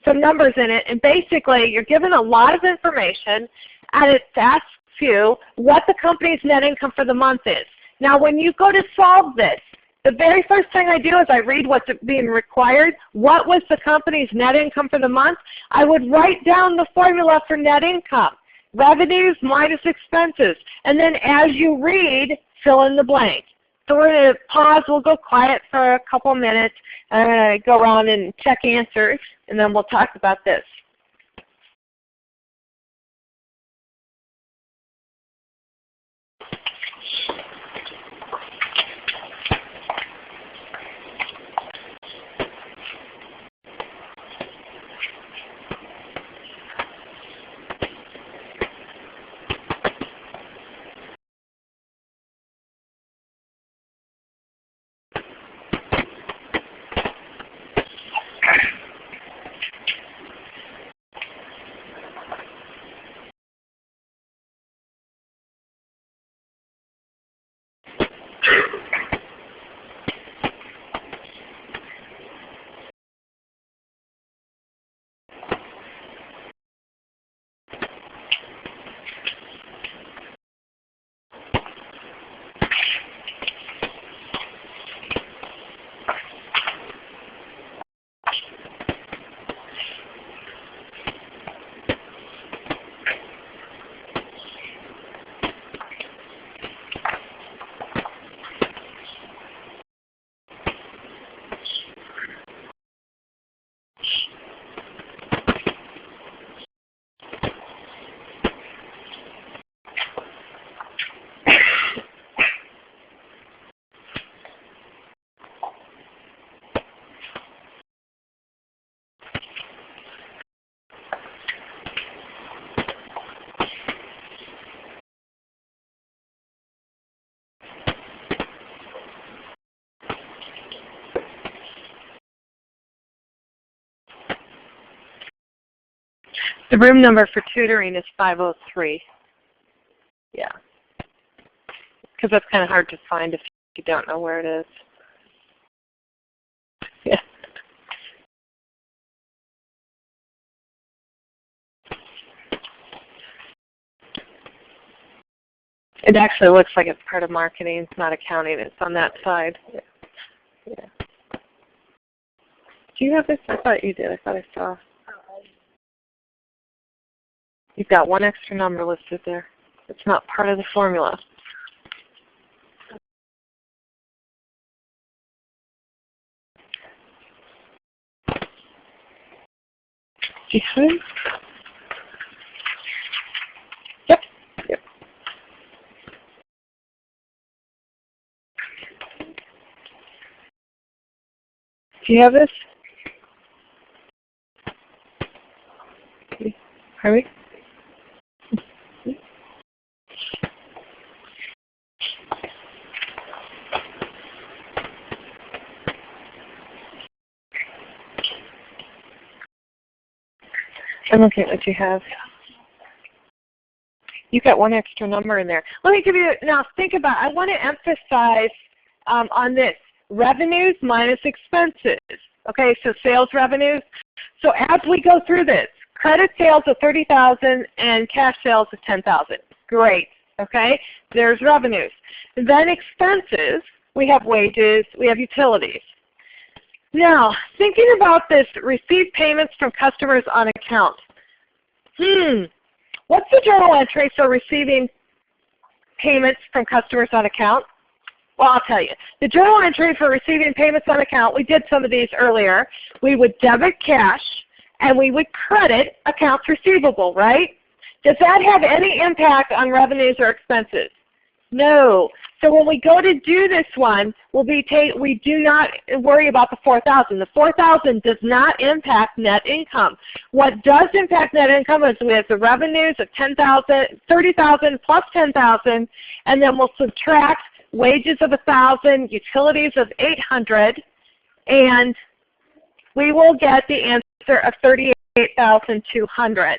some numbers in it, and basically you're given a lot of information, and it asks you what the company's net income for the month is. Now, when you go to solve this, the very first thing I do is I read what's being required. What was the company's net income for the month? I would write down the formula for net income. Revenues minus expenses. And then as you read, fill in the blank. So we're going to pause. We'll go quiet for a couple minutes. I'm going to go around and check answers, and then we'll talk about this. The room number for tutoring is 503. Yeah. Because that's kind of hard to find if you don't know where it is. Yeah. It actually looks like it's part of marketing. It's not accounting. It's on that side. Yeah. Yeah. Do you have this? I thought you did. I thought I saw. You've got one extra number listed there. It's not part of the formula. Do you have it? Yep. Yep. Do you have this? Harvey? I'm looking at what you have. You've got one extra number in there. Let me give you, now think about, I want to emphasize on this, revenues minus expenses. Okay, so sales revenues. So as we go through this, credit sales of $30,000 and cash sales of $10,000. Great, okay? There's revenues. And then expenses, we have wages, we have utilities. Now, thinking about this, received payments from customers on account. What's the journal entry for receiving payments from customers on account? Well, I'll tell you. The journal entry for receiving payments on account, we did some of these earlier. We would debit cash and we would credit accounts receivable, right? Does that have any impact on revenues or expenses? No. So when we go to do this one, we do not worry about the $4,000. The $4,000 does not impact net income. What does impact net income is we have the revenues of $30,000 plus $10,000, and then we'll subtract wages of $1,000, utilities of $800, and we will get the answer of $38,200.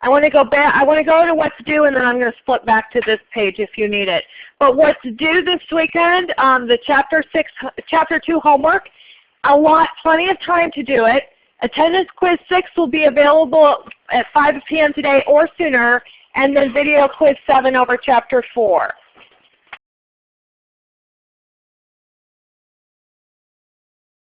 I want to go back. I want to go to what's due, and then I'm going to flip back to this page if you need it. But what's due this weekend? The Chapter 2 homework. Plenty of time to do it. Attendance quiz 6 will be available at 5 p.m. today or sooner, and then video quiz 7 over Chapter 4.